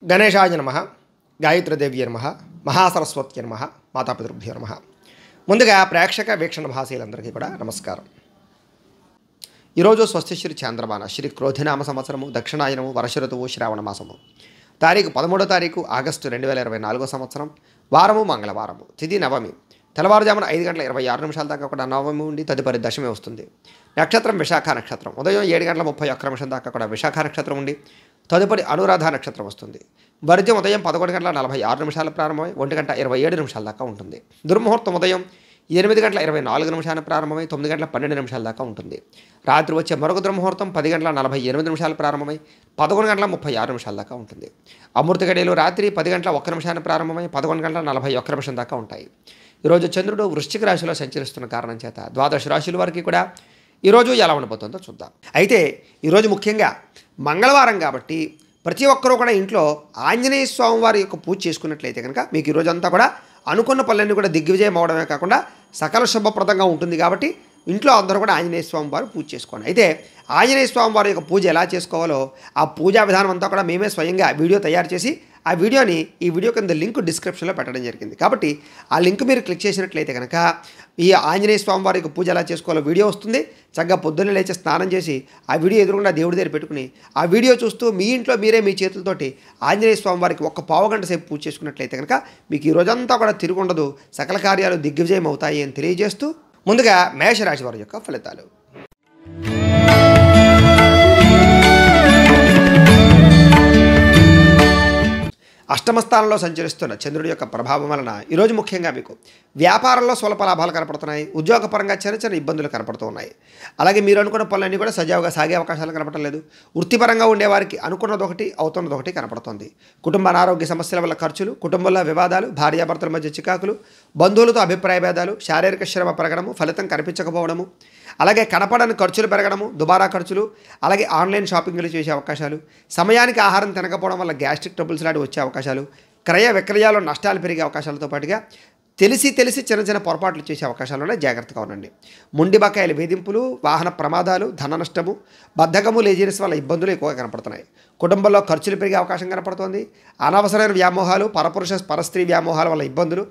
గణేశాయ నమః, గాయత్రీదేవ్యై నమః, మహాసరస్వత్యై నమః, మాతాపితృభ్యో నమః. ముందుగా ప్రేక్షక వీక్షణ భాషలందరికీ కూడా నమస్కారం. ఈరోజు స్వస్తిశ్రీ చాంద్రమాన శ్రీ క్రోధినామ సంవత్సరము దక్షిణాయనము వర్ష ఋతువు శ్రావణ మాసము తారీఖు 13 ఆగస్టు 2024 సంవత్సరం వారము మంగళవారము తిథి నవమి తెల్లవారుజామున 5:26 దాకా కూడా నవమి ఉండి తదుపరి దశమి వస్తుంది. నక్షత్రం విశాఖ నక్షత్రం ఉదయం 7:31 దాకా కూడా విశాఖ నక్షత్రం ఉండి తదుపరి అనురాధ నక్షత్రం వస్తుంది. వర్జ్యం ఉదయం 11:46 ప్రారంభమై 1:27 దాకా ఉంటుంది. దుర్ముహూర్తం ఉదయం 8:24 ప్రారంభమై 9:12 దాకా ఉంటుంది. రాత్రి వచ్చే మరొక దుర్ముహూర్తం 10:48 ప్రారంభమై 11:36 దాకా ఉంటుంది. అమృత గడియలు రాత్రి 10:01 ప్రారంభమై 11:41 దాకా ఉంటాయి. ఈరోజు చంద్రుడు వృశ్చిక రాశిలో సంచరిస్తున్న కారణం చేత ద్వాదశ రాశుల వారికి కూడా ఈరోజు ఎలా ఉండబోతుందో చూద్దాం. అయితే ఈరోజు ముఖ్యంగా మంగళవారం కాబట్టి ప్రతి ఒక్కరూ కూడా ఇంట్లో ఆంజనేయ స్వామి వారి యొక్క పూజ చేసుకున్నట్లయితే కనుక మీకు ఈరోజంతా కూడా అనుకున్న పనులన్నీ కూడా దిగ్విజయం అవడమే కాకుండా సకల శుభప్రదంగా ఉంటుంది. కాబట్టి ఇంట్లో అందరూ కూడా ఆంజనేయ స్వామి వారు పూజ చేసుకోండి. అయితే ఆంజనేయ స్వామి వారి యొక్క పూజ ఎలా చేసుకోవాలో ఆ పూజా విధానం అంతా కూడా మేమే స్వయంగా వీడియో తయారు చేసి ఆ వీడియోని ఈ వీడియో కింద లింక్ డిస్క్రిప్షన్లో పెట్టడం జరిగింది. కాబట్టి ఆ లింక్ మీరు క్లిక్ చేసినట్లయితే కనుక ఈ ఆంజనేయ స్వామి వారి యొక్క పూజ ఎలా చేసుకోవాలో వీడియో వస్తుంది. చక్కగా పొద్దున్నే లేచి స్నానం చేసి ఆ వీడియో ఎదురుకుండా దేవుడి దగ్గర పెట్టుకుని ఆ వీడియో చూస్తూ మీ ఇంట్లో మీరే మీ చేతులతోటి ఆంజనేయ స్వామి వారికి ఒక పావుగంట సేపు పూజ చేసుకున్నట్లయితే కనుక మీకు ఈ రోజంతా కూడా తిరుగుండదు, సకల కార్యాలు దిగ్విజయం అవుతాయి అని తెలియజేస్తూ ముందుగా మేషరాశి వారి యొక్క ఫలితాలు. అష్టమ స్థానంలో సంచరిస్తున్న చంద్రుడి యొక్క ప్రభావం వలన ఈరోజు ముఖ్యంగా మీకు వ్యాపారంలో స్వల్ప లాభాలు కనపడుతున్నాయి. ఉద్యోగపరంగా చిన్న ఇబ్బందులు కనపడుతూ ఉన్నాయి. అలాగే మీరు అనుకున్న పనులన్నీ కూడా సజావుగా సాగే అవకాశాలు కనపడటం లేదు. వృత్తిపరంగా ఉండేవారికి అనుకున్నది ఒకటి అవుతున్నది ఒకటి కనపడుతుంది. కుటుంబ అనారోగ్య సమస్యల వల్ల ఖర్చులు, కుటుంబంలో వివాదాలు, భార్యాభర్తల మధ్య చికాకులు, బంధువులతో అభిప్రాయ భేదాలు, శారీరక శ్రమ పెరగడము, ఫలితం కనిపించకపోవడము, అలాగే కనపడని ఖర్చులు పెరగడము, దుబారా ఖర్చులు, అలాగే ఆన్లైన్ షాపింగ్లు చేసే అవకాశాలు, సమయానికి ఆహారం తినకపోవడం వల్ల గ్యాస్ట్రిక్ ట్రబుల్స్ లాంటి వచ్చే అవకాశాలు, క్రయ విక్రయాల్లో నష్టాలు పెరిగే అవకాశాలతో పాటుగా తెలిసి చిన్న పొరపాట్లు చేసే అవకాశాలు జాగ్రత్తగా ఉండండి. మొండి బకాయిల వేధింపులు, వాహన ప్రమాదాలు, ధన నష్టము, బద్ధకము, లేజినెస్ వల్ల ఇబ్బందులు ఎక్కువగా కనపడుతున్నాయి. కుటుంబంలో ఖర్చులు పెరిగే అవకాశం కనపడుతోంది. అనవసరమైన వ్యామోహాలు, పరస్త్రీ వ్యామోహాల వల్ల ఇబ్బందులు,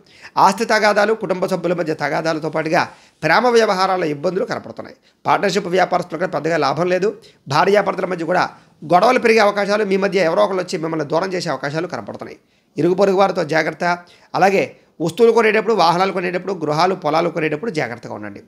ఆస్తి తగాదాలు, కుటుంబ సభ్యుల మధ్య తగాదాలతో పాటుగా ప్రేమ వ్యవహారాల ఇబ్బందులు కనపడుతున్నాయి. పార్ట్నర్షిప్ వ్యాపారస్తులకు పెద్దగా లాభం లేదు. భార్యాభర్తల మధ్య కూడా గొడవలు పెరిగే అవకాశాలు, మీ మధ్య ఎవరో ఒకరు వచ్చి మిమ్మల్ని దూరం చేసే అవకాశాలు కనపడుతున్నాయి. ఇరుగు పొరుగు వారితో జాగ్రత్త. అలాగే వస్తువులు కొనేటప్పుడు, వాహనాలు కొనేటప్పుడు, గృహాలు పొలాలు కొనేటప్పుడు జాగ్రత్తగా ఉండండి.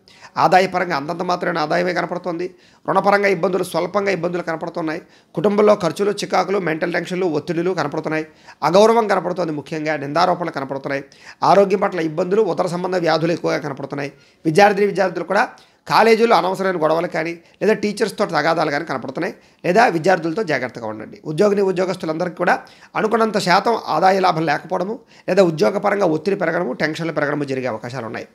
ఆదాయపరంగా అంతంత మాత్రమే ఆదాయమే కనపడుతుంది. రుణపరంగా ఇబ్బందులు, స్వల్పంగా ఇబ్బందులు కనపడుతున్నాయి. కుటుంబంలో ఖర్చులు, చికాకులు, మెంటల్ టెన్షన్లు, ఒత్తిడులు కనపడుతున్నాయి. అగౌరవం కనపడుతుంది. ముఖ్యంగా నిందారోపణలు కనపడుతున్నాయి. ఆరోగ్యం పట్ల ఇబ్బందులు, ఉదర సంబంధ వ్యాధులు ఎక్కువగా కనపడుతున్నాయి. విద్యార్థులు కూడా కాలేజీలో అనవసరమైన గొడవలు కానీ లేదా టీచర్స్తో తగాదాలు కానీ కనపడుతున్నాయి. లేదా విద్యార్థులతో జాగ్రత్తగా ఉండండి. ఉద్యోగస్తులందరికీ కూడా అనుకున్నంత శాతం ఆదాయ లాభం లేకపోవడము, లేదా ఉద్యోగపరంగా ఒత్తిడి పెరగడము, టెన్షన్లు పెరగడము జరిగే అవకాశాలు ఉన్నాయి.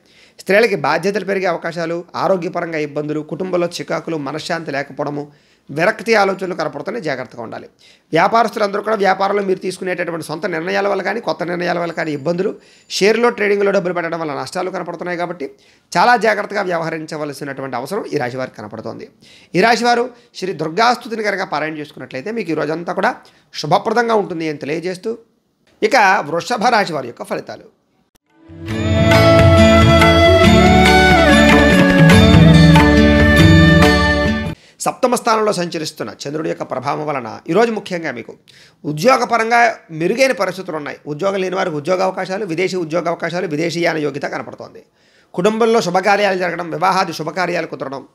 స్త్రీలకి బాధ్యతలు పెరిగే అవకాశాలు, ఆరోగ్యపరంగా ఇబ్బందులు, కుటుంబంలో చికాకులు, మనశ్శాంతి లేకపోవడము, విరక్తి ఆలోచనలు కనపడుతున్నాయి. జాగ్రత్తగా ఉండాలి. వ్యాపారస్తులందరూ కూడా వ్యాపారంలో మీరు తీసుకునేటటువంటి సొంత నిర్ణయాల వల్ల కానీ కొత్త నిర్ణయాల వల్ల కానీ ఇబ్బందులు, షేర్లో ట్రేడింగ్లో డబ్బులు పెట్టడం వల్ల నష్టాలు కనపడుతున్నాయి. కాబట్టి చాలా జాగ్రత్తగా వ్యవహరించవలసినటువంటి అవసరం ఈ రాశి వారికి కనపడుతోంది. ఈ రాశివారు శ్రీ దుర్గాస్తుతిని కనుక పారాయణ చేసుకున్నట్లయితే మీకు ఈ రోజంతా కూడా శుభప్రదంగా ఉంటుంది అని తెలియజేస్తూ ఇక వృషభ రాశి వారి యొక్క ఫలితాలు. సప్తమ స్థానంలో సంచరిస్తున్న చంద్రుడి యొక్క ప్రభావం వలన ఈరోజు ముఖ్యంగా మీకు ఉద్యోగపరంగా మెరుగైన పరిస్థితులు ఉన్నాయి. ఉద్యోగం లేని వారికి ఉద్యోగ అవకాశాలు, విదేశీ ఉద్యోగ అవకాశాలు, విదేశీయాన యోగ్యత కనపడుతోంది. కుటుంబంలో శుభకార్యాలు జరగడం, వివాహాది శుభకార్యాలు కుదరడం,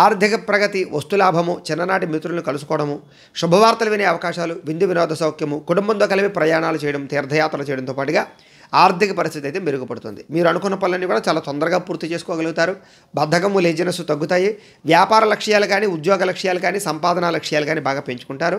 ఆర్థిక ప్రగతి, వస్తులాభము, చిన్ననాటి మిత్రులను కలుసుకోవడము, శుభవార్తలు వినే అవకాశాలు, విందు వినోద సౌఖ్యము, కుటుంబంతో కలిపి ప్రయాణాలు చేయడం, తీర్థయాత్రలు చేయడంతో పాటుగా ఆర్థిక పరిస్థితి అయితే మెరుగుపడుతుంది. మీరు అనుకున్న పనులన్నీ కూడా చాలా తొందరగా పూర్తి చేసుకోగలుగుతారు. బద్ధకము, లేజినెస్ తగ్గుతాయి. వ్యాపార లక్ష్యాలు కానీ, ఉద్యోగ లక్ష్యాలు కానీ, సంపాదన లక్ష్యాలు కానీ బాగా పెంచుకుంటారు.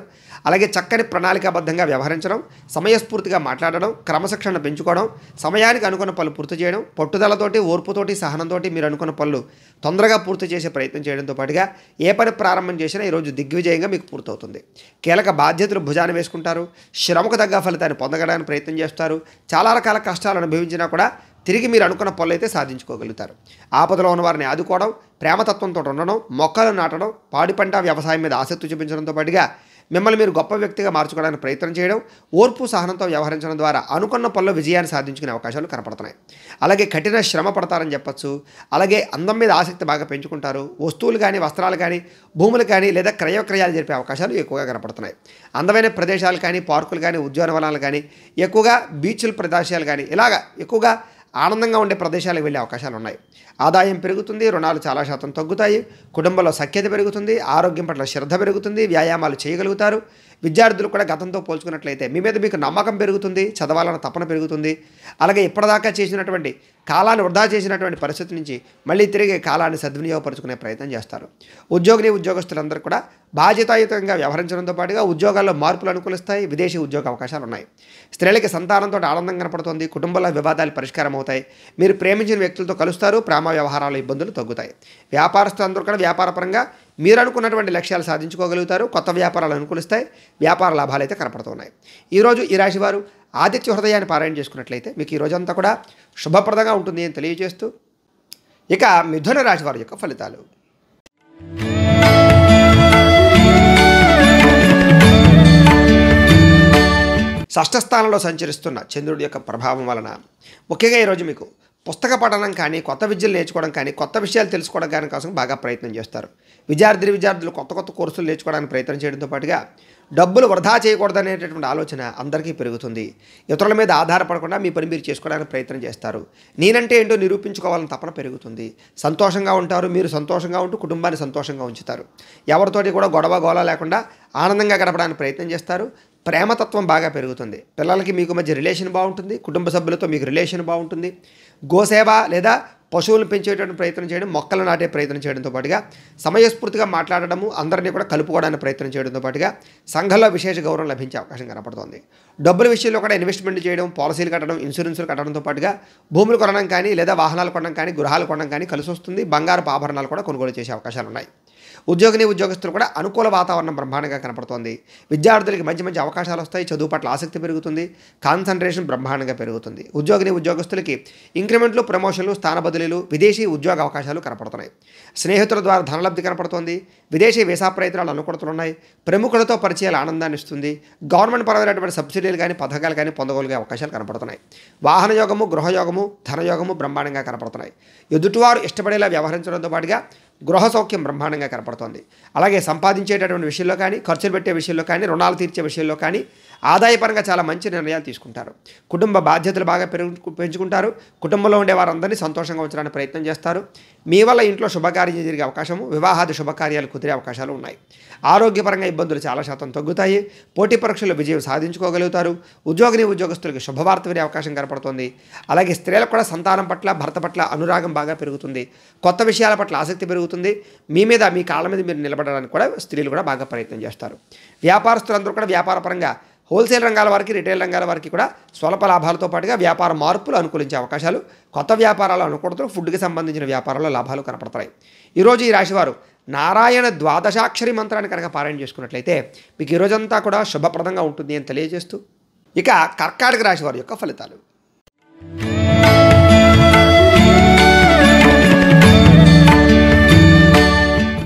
అలాగే చక్కని ప్రణాళికాబద్ధంగా వ్యవహరించడం, సమయస్ఫూర్తిగా మాట్లాడడం, క్రమశిక్షణ పెంచుకోవడం, సమయానికి అనుకున్న పనులు పూర్తి చేయడం, పట్టుదలతోటి, ఓర్పుతోటి, సహనంతోటి మీరు అనుకున్న పనులు తొందరగా పూర్తి చేసే ప్రయత్నం చేయడంతో పాటుగా ఏ పని ప్రారంభం చేసినా ఈరోజు దిగ్విజయంగా మీకు పూర్తవుతుంది. కీలక బాధ్యతలు భుజాన వేసుకుంటారు. శ్రమకు తగ్గ ఫలితాన్ని పొందడానికి ప్రయత్నం చేస్తారు. చాలా రకాల కష్టాలు అనుభవించినా కూడా తిరిగి మీరు అనుకున్న పనులు అయితే సాధించుకోగలుగుతారు. ఆపదలో ఉన్న వారిని ఆదుకోవడం, ప్రేమతత్వంతో ఉండడం, మొక్కలు నాటడం, పాడి పంట వ్యవసాయం మీద ఆసక్తి చూపించడంతో పాటుగా మిమ్మల్ని మీరు గొప్ప వ్యక్తిగా మార్చుకోవడానికి ప్రయత్నం చేయడం, ఓర్పు సహనంతో వ్యవహరించడం ద్వారా అనుకున్న పనిలో విజయాన్ని సాధించుకునే అవకాశాలు కనపడుతున్నాయి. అలాగే కఠిన శ్రమ పడతారని చెప్పొచ్చు. అలాగే అందం మీద ఆసక్తి బాగా పెంచుకుంటారు. వస్తువులు కానీ, వస్త్రాలు కానీ, భూములు కానీ లేదా క్రయ విక్రయాలు జరిపే అవకాశాలు ఎక్కువగా కనపడుతున్నాయి. అందమైన ప్రదేశాలు కానీ, పార్కులు కానీ, ఉద్యానవనాలు కానీ, ఎక్కువగా బీచ్ల ప్రదేశాలు కానీ ఇలాగా ఎక్కువగా ఆనందంగా ఉండే ప్రదేశాలకు వెళ్ళే అవకాశాలు ఉన్నాయి. ఆదాయం పెరుగుతుంది, రుణాలు చాలా శాతం తగ్గుతాయి, కుటుంబంలో సఖ్యత పెరుగుతుంది, ఆరోగ్యం పట్ల శ్రద్ధ పెరుగుతుంది, వ్యాయామాలు చేయగలుగుతారు. విద్యార్థులు కూడా గతంతో పోల్చుకున్నట్లయితే మీ మీద మీకు నమ్మకం పెరుగుతుంది, చదవాలన్న తపన పెరుగుతుంది. అలాగే ఇప్పటిదాకా చేసినటువంటి కాలాన్ని వృధా చేసినటువంటి పరిస్థితి నుంచి మళ్ళీ తిరిగి కాలాన్ని సద్వినియోగపరుచుకునే ప్రయత్నం చేస్తారు. ఉద్యోగస్తులందరూ కూడా బాధ్యతాయుతంగా వ్యవహరించడంతో పాటుగా ఉద్యోగాల్లో మార్పులు అనుకూలిస్తాయి. విదేశీ ఉద్యోగ అవకాశాలు ఉన్నాయి. స్త్రీలకి సంతానంతో ఆనందం కనపడుతుంది. కుటుంబంలో వివాదాలు పరిష్కారం అవుతాయి. మీరు ప్రేమించిన వ్యక్తులతో కలుస్తారు. ప్రేమ వ్యవహారాల ఇబ్బందులు తగ్గుతాయి. వ్యాపారస్తులందరూ కూడా వ్యాపారపరంగా మీరు అనుకున్నటువంటి లక్ష్యాలు సాధించుకోగలుగుతారు. కొత్త వ్యాపారాలు అనుకూలిస్తాయి. వ్యాపార లాభాలు అయితే కనపడుతున్నాయి. ఈరోజు ఈ రాశి వారు ఆదిత్య హృదయాన్ని పారాయణ చేసుకున్నట్లయితే మీకు ఈ రోజంతా కూడా శుభప్రదంగా ఉంటుంది అని తెలియజేస్తూ, ఇక మిథున రాశి వారి యొక్క ఫలితాలు. షష్ఠ స్థానంలో సంచరిస్తున్న చంద్రుడి యొక్క ప్రభావం వలన ముఖ్యంగా ఈరోజు మీకు పుస్తక పఠనం కానీ, కొత్త విద్యలు నేర్చుకోవడం కానీ, కొత్త విషయాలు తెలుసుకోవడం కానీ కోసం బాగా ప్రయత్నం చేస్తారు. విద్యార్థులు కొత్త కోర్సులు నేర్చుకోవడానికి ప్రయత్నం చేయడంతో పాటుగా డబ్బులు వృధా చేయకూడదనేటటువంటి ఆలోచన అందరికీ పెరుగుతుంది. ఇతరుల మీద ఆధారపడకుండా మీ పని మీరు చేసుకోవడానికి ప్రయత్నం చేస్తారు. నేనంటే ఏంటో నిరూపించుకోవాలని తపన పెరుగుతుంది. సంతోషంగా ఉంటారు. మీరు సంతోషంగా ఉంటూ కుటుంబాన్ని సంతోషంగా ఉంచుతారు. ఎవరితోటి కూడా గోల లేకుండా ఆనందంగా గడపడానికి ప్రయత్నం చేస్తారు. ప్రేమతత్వం బాగా పెరుగుతుంది. పిల్లలకి మీకు మధ్య రిలేషన్ బాగుంటుంది. కుటుంబ సభ్యులతో మీకు రిలేషన్ బాగుంటుంది. గోసేవ లేదా పశువులను పెంచేటువంటి ప్రయత్నం చేయడం, మొక్కలు నాటే ప్రయత్నం చేయడంతో పాటుగా సమయస్ఫూర్తిగా మాట్లాడడము, అందరినీ కూడా కలుపుకోవడానికి ప్రయత్నం చేయడంతో పాటుగా సంఘంలో విశేష గౌరవం లభించే అవకాశం కనపడుతుంది. డబ్బుల విషయంలో కూడా ఇన్వెస్ట్మెంట్ చేయడం, పాలసీలు కట్టడం, ఇన్సూరెన్సులు కట్టడంతో పాటుగా భూములు కొనడం కానీ, లేదా వాహనాలు కొనడం కానీ, గృహాలు కొనడం కానీ కలిసి వస్తుంది. బంగారపు ఆభరణాలు కూడా కొనుగోలు చేసే అవకాశాలు ఉన్నాయి. ఉద్యోగస్తులు కూడా అనుకూల వాతావరణం బ్రహ్మాండంగా కనపడుతోంది. విద్యార్థులకి మంచి అవకాశాలు వస్తాయి. చదువు పట్ల ఆసక్తి పెరుగుతుంది. కాన్సన్ట్రేషన్ బ్రహ్మాండంగా పెరుగుతుంది. ఉద్యోగస్తులకి ఇంక్రిమెంట్లు, ప్రమోషన్లు, స్థాన బదిలీలు, విదేశీ ఉద్యోగ అవకాశాలు కనపడుతున్నాయి. స్నేహితుల ద్వారా ధనలబ్ధి కనపడుతోంది. విదేశీ వీసా ప్రయత్నాలు అనుకూలతలున్నాయి. ప్రముఖులతో పరిచయాలు ఆనందాన్ని ఇస్తుంది. గవర్నమెంట్ పరమైనటువంటి సబ్సిడీలు కానీ, పథకాలు కానీ పొందగలిగే అవకాశాలు కనపడుతున్నాయి. వాహన యోగము, గృహయోగము, ధనయోగము బ్రహ్మాండంగా కనపడుతున్నాయి. ఎదుటివారు ఇష్టపడేలా వ్యవహరించడంతో పాటుగా గృహ సౌఖ్యం బ్రహ్మాండంగా కనపడుతోంది. అలాగే సంపాదించేటటువంటి విషయంలో కానీ, ఖర్చులు పెట్టే విషయంలో కానీ, రుణాలు తీర్చే విషయంలో కానీ ఆదాయపరంగా చాలా మంచి నిర్ణయాలు తీసుకుంటారు. కుటుంబ బాధ్యతలు బాగా పెంచుకుంటారు. కుటుంబంలో ఉండే వారందరినీ సంతోషంగా ఉంచడానికి ప్రయత్నం చేస్తారు. మీ వల్ల ఇంట్లో శుభకార్యం జరిగే అవకాశము, వివాహాది శుభకార్యాలు కుదిరే అవకాశాలు ఉన్నాయి. ఆరోగ్యపరంగా ఇబ్బందులు చాలా శాతం తగ్గుతాయి. పోటీ పరీక్షల్లో విజయం సాధించుకోగలుగుతారు. ఉద్యోగస్తులకు శుభవార్త వినే అవకాశం కనపడుతుంది. అలాగే స్త్రీలకు కూడా సంతానం పట్ల, భర్త పట్ల అనురాగం బాగా పెరుగుతుంది. కొత్త విషయాల పట్ల ఆసక్తి పెరుగుతుంది. మీ కాళ్ళ మీద మీరు నిలబడడానికి కూడా స్త్రీలు కూడా బాగా ప్రయత్నం చేస్తారు. వ్యాపారస్తులందరూ కూడా వ్యాపారపరంగా హోల్సేల్ రంగాల వారికి, రిటైల్ రంగాల వారికి కూడా స్వల్ప లాభాలతో పాటుగా వ్యాపార మార్పులు అనుకూలించే అవకాశాలు, కొత్త వ్యాపారాలు అనుకూలతలు, ఫుడ్కి సంబంధించిన వ్యాపారాల్లో లాభాలు కనపడతాయి. ఈరోజు ఈ రాశివారు నారాయణ ద్వాదశాక్షరి మంత్రాన్ని కనుక పారాయణ చేసుకున్నట్లయితే మీకు ఈ రోజంతా కూడా శుభప్రదంగా ఉంటుంది అని తెలియజేస్తూ, ఇక కర్కాటక రాశి వారి యొక్క ఫలితాలు.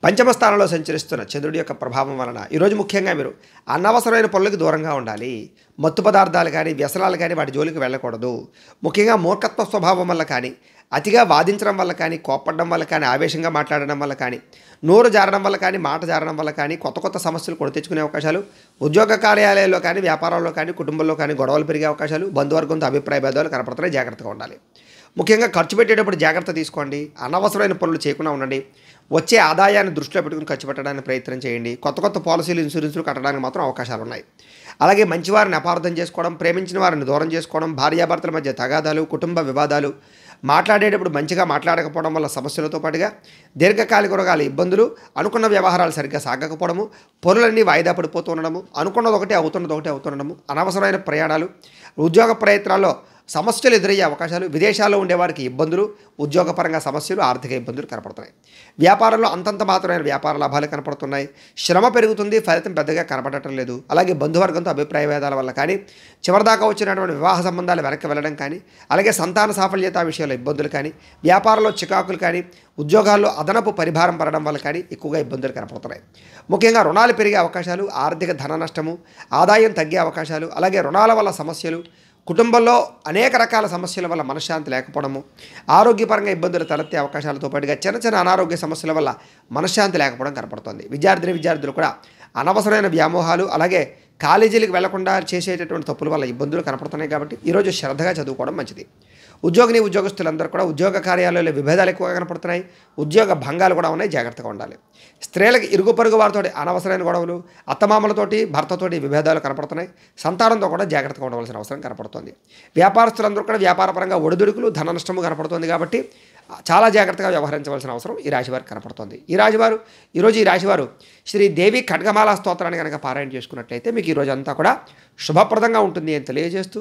పంచమ స్థానంలో సంచరిస్తున్న చంద్రుడి యొక్క ప్రభావం వలన ఈరోజు ముఖ్యంగా మీరు అనవసరమైన పనులకు దూరంగా ఉండాలి. మత్తు పదార్థాలు కానీ, వ్యసనాలు కానీ వాటి జోలికి వెళ్ళకూడదు. ముఖ్యంగా మూర్ఖత్వ స్వభావం వల్ల కానీ, అతిగా వాదించడం వల్ల కానీ, కోప్పడడం వల్ల కానీ, ఆవేశంగా మాట్లాడడం వల్ల కానీ, నోరు జారడం వల్ల కానీ, మాట జారడం వల్ల కానీ కొత్త సమస్యలు కొని తెచ్చుకునే అవకాశాలు, ఉద్యోగ కార్యాలయాల్లో కానీ, వ్యాపారాల్లో కానీ, కుటుంబంలో కానీ గొడవలు పెరిగే అవకాశాలు, బంధువర్గంతో అభిప్రాయ భేదాలు కనపడుతున్నాయి. జాగ్రత్తగా ఉండాలి. ముఖ్యంగా ఖర్చు పెట్టేటప్పుడు జాగ్రత్త తీసుకోండి. అనవసరమైన పనులు చేయకుండా ఉండండి. వచ్చే ఆదాయాన్ని దృష్టిలో పెట్టుకుని ఖర్చు పెట్టడానికి ప్రయత్నం చేయండి. కొత్త పాలసీలు, ఇన్సూరెన్సులు కట్టడానికి మాత్రం అవకాశాలు ఉన్నాయి. అలాగే మంచివారిని అపార్థం చేసుకోవడం, ప్రేమించిన వారిని దూరం చేసుకోవడం, భార్యాభర్తల మధ్య తగాదాలు, కుటుంబ వివాదాలు, మాట్లాడేటప్పుడు మంచిగా మాట్లాడకపోవడం వల్ల సమస్యలతో పాటుగా దీర్ఘకాలిక రోగాల ఇబ్బందులు, అనుకున్న వ్యవహారాలు సరిగ్గా సాగకపోవడము, పనులన్నీ వాయిదా పడిపోతూ ఉండడము, అనుకున్నది ఒకటి అవుతున్నది ఒకటి అవుతుండడము, అనవసరమైన ప్రయాణాలు, ఉద్యోగ ప్రయత్నాల్లో సమస్యలు ఎదురయ్యే అవకాశాలు, విదేశాల్లో ఉండేవారికి ఇబ్బందులు, ఉద్యోగపరంగా సమస్యలు, ఆర్థిక ఇబ్బందులు కనపడుతున్నాయి. వ్యాపారంలో అంతంత మాత్రమైన వ్యాపార లాభాలు కనపడుతున్నాయి. శ్రమ పెరుగుతుంది, ఫలితం పెద్దగా కనపడటం లేదు. అలాగే బంధువర్గంతో అభిప్రాయ భేదాల వల్ల కానీ, చివరిదాకా వచ్చినటువంటి వివాహ సంబంధాలు వెనక్కి వెళ్ళడం కానీ, అలాగే సంతాన సాఫల్యత విషయంలో ఇబ్బందులు కానీ, వ్యాపారంలో చికాకులు కానీ, ఉద్యోగాల్లో అదనపు పరిభారం పడడం వల్ల కానీ ఎక్కువగా ఇబ్బందులు కనపడుతున్నాయి. ముఖ్యంగా రుణాలు పెరిగే అవకాశాలు, ఆర్థిక ధన నష్టము, ఆదాయం తగ్గే అవకాశాలు, అలాగే రుణాల వల్ల సమస్యలు, కుటుంబంలో అనేక రకాల సమస్యల వల్ల మనశ్శాంతి లేకపోవడము, ఆరోగ్యపరంగా ఇబ్బందులు తలెత్తే అవకాశాలతో పాటుగా చిన్న చిన్న అనారోగ్య సమస్యల వల్ల మనశ్శాంతి లేకపోవడం కనపడుతుంది. విద్యార్థులు కూడా అనవసరమైన వ్యామోహాలు, అలాగే కాలేజీలకు వెళ్లకుండా చేసేటటువంటి తప్పుల వల్ల ఇబ్బందులు కనపడుతున్నాయి. కాబట్టి ఈరోజు శ్రద్ధగా చదువుకోవడం మంచిది. ఉద్యోగస్తులందరూ కూడా ఉద్యోగ కార్యాలయాల్లో విభేదాలు ఎక్కువగా కనపడుతున్నాయి. ఉద్యోగ భంగాలు కూడా ఉన్నాయి, జాగ్రత్తగా ఉండాలి. స్త్రీలకు ఇరుగు పొరుగు వారితో అనవసరమైన గొడవలు, అత్తమామలతోటి భర్తతోటి విభేదాలు కనపడుతున్నాయి. సంతానంతో కూడా జాగ్రత్తగా ఉండవలసిన అవసరం కనపడుతుంది. వ్యాపారస్తులందరూ కూడా వ్యాపారపరంగా ఒడిదుడుకులు, ధన నష్టము కనపడుతుంది. కాబట్టి చాలా జాగ్రత్తగా వ్యవహరించవలసిన అవసరం ఈ రాశివారికి కనపడుతుంది. ఈరోజు ఈ రాశివారు శ్రీ దేవి ఖడ్గమాల స్తోత్రాన్ని కనుక పారాయణ చేసుకున్నట్లయితే మీకు ఈరోజు అంతా కూడా శుభప్రదంగా ఉంటుంది అని తెలియజేస్తూ,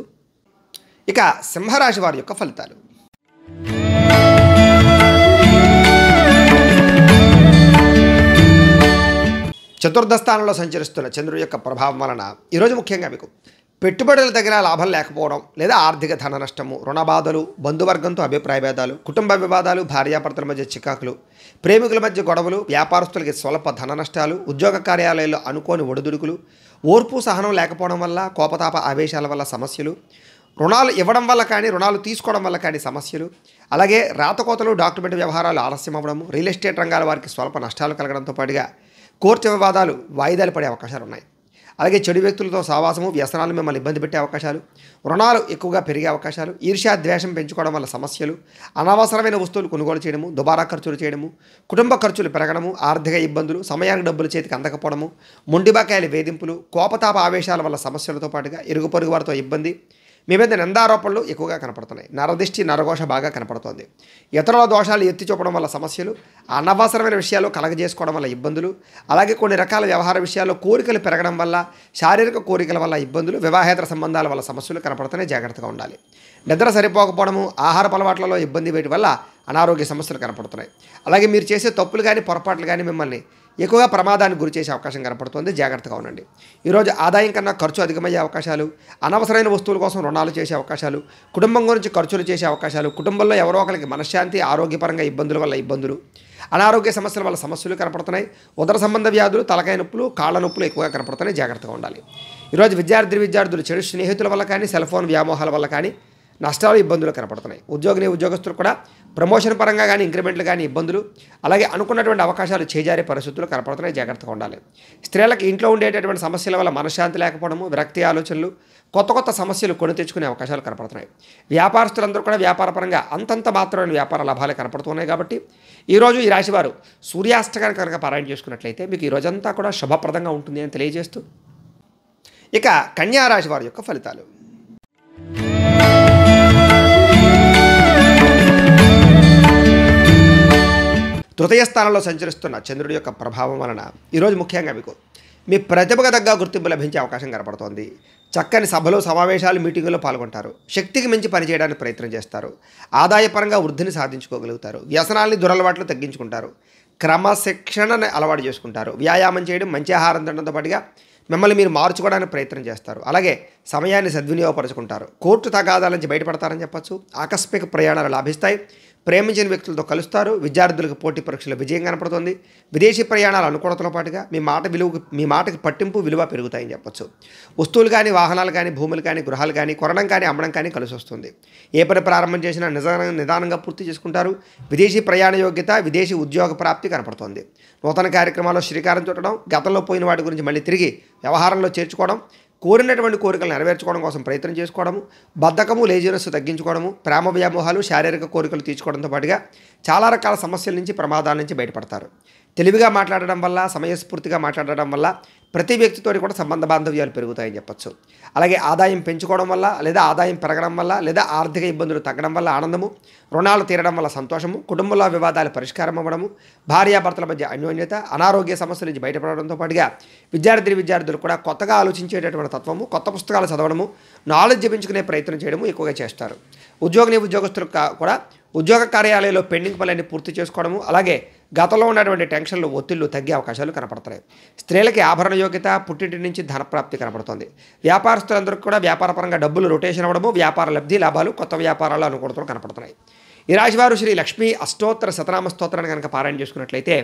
ఇక సింహరాశి వారి యొక్క ఫలితాలు. చతుర్థ స్థానంలో సంచరిస్తున్న చంద్రుడి యొక్క ప్రభావం వలన ఈరోజు ముఖ్యంగా మీకు పెట్టుబడుల దగ్గర లాభం లేకపోవడం, లేదా ఆర్థిక ధన నష్టము, రుణ బాధలు, బంధువర్గంతో అభిప్రాయ భేదాలు, కుటుంబ వివాదాలు, భార్యాభర్తల మధ్య చికాకులు, ప్రేమికుల మధ్య గొడవలు, వ్యాపారస్తులకి స్వల్ప ధన నష్టాలు, ఉద్యోగ కార్యాలయాల్లో అనుకోని ఒడిదుడుకులు, ఓర్పు సహనం లేకపోవడం వల్ల, కోపతాప ఆవేశాల వల్ల సమస్యలు, రుణాలు ఇవ్వడం వల్ల కానీ, రుణాలు తీసుకోవడం వల్ల కానీ సమస్యలు, అలాగే రాతకోతలు, డాక్యుమెంట్ వ్యవహారాలు ఆలస్యం అవ్వడము, రియల్ ఎస్టేట్ రంగాల వారికి స్వల్ప నష్టాలు కలగడంతో పాటుగా కోర్టు వివాదాలు వాయిదాలు పడే అవకాశాలు ఉన్నాయి. అలాగే చెడు వ్యక్తులతో సహవాసము, వ్యసనాలు మిమ్మల్ని ఇబ్బంది పెట్టే అవకాశాలు, రుణాలు ఎక్కువగా పెరిగే అవకాశాలు, ఈర్ష్యా ద్వేషం పెంచుకోవడం వల్ల సమస్యలు, అనవసరమైన వస్తువులు కొనుగోలు చేయడము, దుబారా ఖర్చులు చేయడము, కుటుంబ ఖర్చులు పెరగడము, ఆర్థిక ఇబ్బందులు, సమయానికి డబ్బులు చేతికి అందకపోవడము, మొండిబకాయల వేధింపులు, కోపతాప ఆవేశాల వల్ల సమస్యలతో పాటుగా ఇరుగు పొరుగు వారితో ఇబ్బంది, మీ మీద నిందారోపణలు ఎక్కువగా కనపడుతున్నాయి. నరదిష్టి, నరఘోష బాగా కనపడుతోంది. ఇతరుల దోషాలు ఎత్తి చూపడం వల్ల సమస్యలు, అనవసరమైన విషయాలు కలగజేసుకోవడం వల్ల ఇబ్బందులు, అలాగే కొన్ని రకాల వ్యవహార విషయాల్లో కోరికలు పెరగడం వల్ల, శారీరక కోరికల వల్ల ఇబ్బందులు, వివాహేతర సంబంధాల వల్ల సమస్యలు కనపడుతున్నాయి. జాగ్రత్తగా ఉండాలి. నిద్ర సరిపోకపోవడము, ఆహార అలవాట్లలో ఇబ్బంది వేయడం వల్ల అనారోగ్య సమస్యలు కనపడుతున్నాయి. అలాగే మీరు చేసే తప్పులు కానీ, పొరపాట్లు కానీ మిమ్మల్ని ఎక్కువగా ప్రమాదానికి గురి చేసే అవకాశం కనపడుతుంది. జాగ్రత్తగా ఉండండి. ఈరోజు ఆదాయం కన్నా ఖర్చు అధికమయ్యే అవకాశాలు, అనవసరమైన వస్తువుల కోసం రుణాలు చేసే అవకాశాలు, కుటుంబం గురించి ఖర్చులు చేసే అవకాశాలు, కుటుంబంలో ఎవరో ఒకరికి మనశ్శాంతి, ఆరోగ్యపరంగా ఇబ్బందుల వల్ల ఇబ్బందులు, అనారోగ్య సమస్యల వల్ల సమస్యలు కనపడుతున్నాయి. ఉదర సంబంధ వ్యాధులు, తలకాయ నొప్పులు, కాళ్ళ నొప్పులు ఎక్కువగా కనపడుతున్నాయి. జాగ్రత్తగా ఉండాలి. ఈరోజు విద్యార్థులు చెడు స్నేహితుల వల్ల కానీ, సెల్ ఫోన్ వ్యామోహాల వల్ల కానీ నష్టాలు, ఇబ్బందులు కనపడుతున్నాయి. ఉద్యోగస్తులు కూడా ప్రమోషన్ పరంగా కానీ, ఇంక్రిమెంట్లు కానీ ఇబ్బందులు, అలాగే అనుకున్నటువంటి అవకాశాలు చేజారే పరిస్థితులు కనపడుతున్నాయి. జాగ్రత్తగా ఉండాలి. స్త్రీలకు ఇంట్లో ఉండేటటువంటి సమస్యల వల్ల మనశ్శాంతి లేకపోవడము, విరక్తి ఆలోచనలు, కొత్త సమస్యలు కొని తెచ్చుకునే అవకాశాలు కనపడుతున్నాయి. వ్యాపారస్తులందరూ కూడా వ్యాపారపరంగా అంతంత మాత్రమైన వ్యాపార లాభాలు కనపడుతున్నాయి. కాబట్టి ఈరోజు ఈ రాశివారు సూర్యాష్టకాన్ని కనుక పారాయణ చేసుకున్నట్లయితే మీకు ఈ రోజంతా కూడా శుభప్రదంగా ఉంటుంది అని తెలియజేస్తూ, ఇక కన్యా రాశి వారి యొక్క ఫలితాలు. తృతీయ స్థానంలో సంచరిస్తున్న చంద్రుడి యొక్క ప్రభావం వలన ఈరోజు ముఖ్యంగా మీకు మీ ప్రతిభకు తగ్గ గుర్తింపు లభించే అవకాశం కనపడుతోంది. చక్కని సభలు, సమావేశాలు, మీటింగుల్లో పాల్గొంటారు. శక్తికి మించి పనిచేయడానికి ప్రయత్నం చేస్తారు. ఆదాయపరంగా వృద్ధిని సాధించుకోగలుగుతారు. వ్యసనాల్ని, దురలవాట్లు తగ్గించుకుంటారు. క్రమశిక్షణను అలవాటు చేసుకుంటారు. వ్యాయామం చేయడం, మంచి ఆహారం తినడంతో పాటుగా మిమ్మల్ని మీరు మార్చుకోవడానికి ప్రయత్నం చేస్తారు. అలాగే సమయాన్ని సద్వినియోగపరుచుకుంటారు. కోర్టు తగాదాల నుంచి బయటపడతారని చెప్పచ్చు. ఆకస్మిక ప్రయాణాలు లాభిస్తాయి. ప్రేమించిన వ్యక్తులతో కలుస్తారు. విద్యార్థులకు పోటీ పరీక్షలో విజయం కనపడుతుంది. విదేశీ ప్రయాణాల అనుకూలతతో పాటుగా మీ మాటకి పట్టింపు, విలువ పెరుగుతాయని చెప్పొచ్చు. వస్తువులు కానీ, వాహనాలు కానీ, భూములు కానీ, గృహాలు కానీ కొనడం కానీ, అమ్మడం కానీ కలిసి వస్తుంది. ఏ పని ప్రారంభం చేసినా నిదానంగా పూర్తి చేసుకుంటారు. విదేశీ ప్రయాణ యోగ్యత, విదేశీ ఉద్యోగ ప్రాప్తి కనపడుతోంది. నూతన కార్యక్రమాల్లో శ్రీకారం చుట్టడం, గతంలో పోయిన వాటి గురించి మళ్ళీ తిరిగి వ్యవహారంలో చేర్చుకోవడం, కోరినటువంటి కోరికలు నెరవేర్చుకోవడం కోసం ప్రయత్నం చేసుకోవడము, బద్ధకము, లేజినెస్ తగ్గించుకోవడము, ప్రేమ వ్యామోహాలు, శారీరక కోరికలు తీర్చుకోవడంతో పాటుగా చాలా రకాల సమస్యల నుంచి, ప్రమాదాల నుంచి బయటపడతారు. తెలివిగా మాట్లాడడం వల్ల, సమయస్ఫూర్తిగా మాట్లాడడం వల్ల ప్రతి వ్యక్తితోటి కూడా సంబంధ బాంధవ్యాలు పెరుగుతాయని చెప్పొచ్చు. అలాగే ఆదాయం పెంచుకోవడం వల్ల, లేదా ఆదాయం పెరగడం వల్ల, లేదా ఆర్థిక ఇబ్బందులు తగ్గడం వల్ల ఆనందము, రుణాలు తీరడం వల్ల సంతోషము, కుటుంబంలో వివాదాలు పరిష్కారం అవ్వడము, భార్యాభర్తల మధ్య అన్యోన్యత, అనారోగ్య సమస్యల నుంచి బయటపడడంతో పాటుగా విద్యార్థులు కూడా కొత్తగా ఆలోచించేటటువంటి తత్వము, కొత్త పుస్తకాలు చదవడము, నాలెడ్జ్ పెంచుకునే ప్రయత్నం చేయడము ఎక్కువగా చేస్తారు. ఉద్యోగస్తులకు కూడా ఉద్యోగ కార్యాలయంలో పెండింగ్ పనులన్నీ పూర్తి చేసుకోవడము, అలాగే గతంలో ఉన్నటువంటి టెన్షన్లు, ఒత్తిళ్లు తగ్గే అవకాశాలు కనపడుతున్నాయి. స్త్రీలకి ఆభరణ యోగ్యత, పుట్టింటి నుంచి ధనప్రాప్తి కనపడుతుంది. వ్యాపారస్తులందరికీ కూడా వ్యాపారపరంగా డబ్బులు రొటేషన్ అవ్వడము, వ్యాపార లబ్ధి లాభాలు, కొత్త వ్యాపారాలు అనుకూలతలు కనపడుతున్నాయి. ఈ రాశివారు శ్రీ లక్ష్మీ అష్టోత్తర శతనామ స్తోత్రాన్ని కనుక పారాయణ చేసుకున్నట్లయితే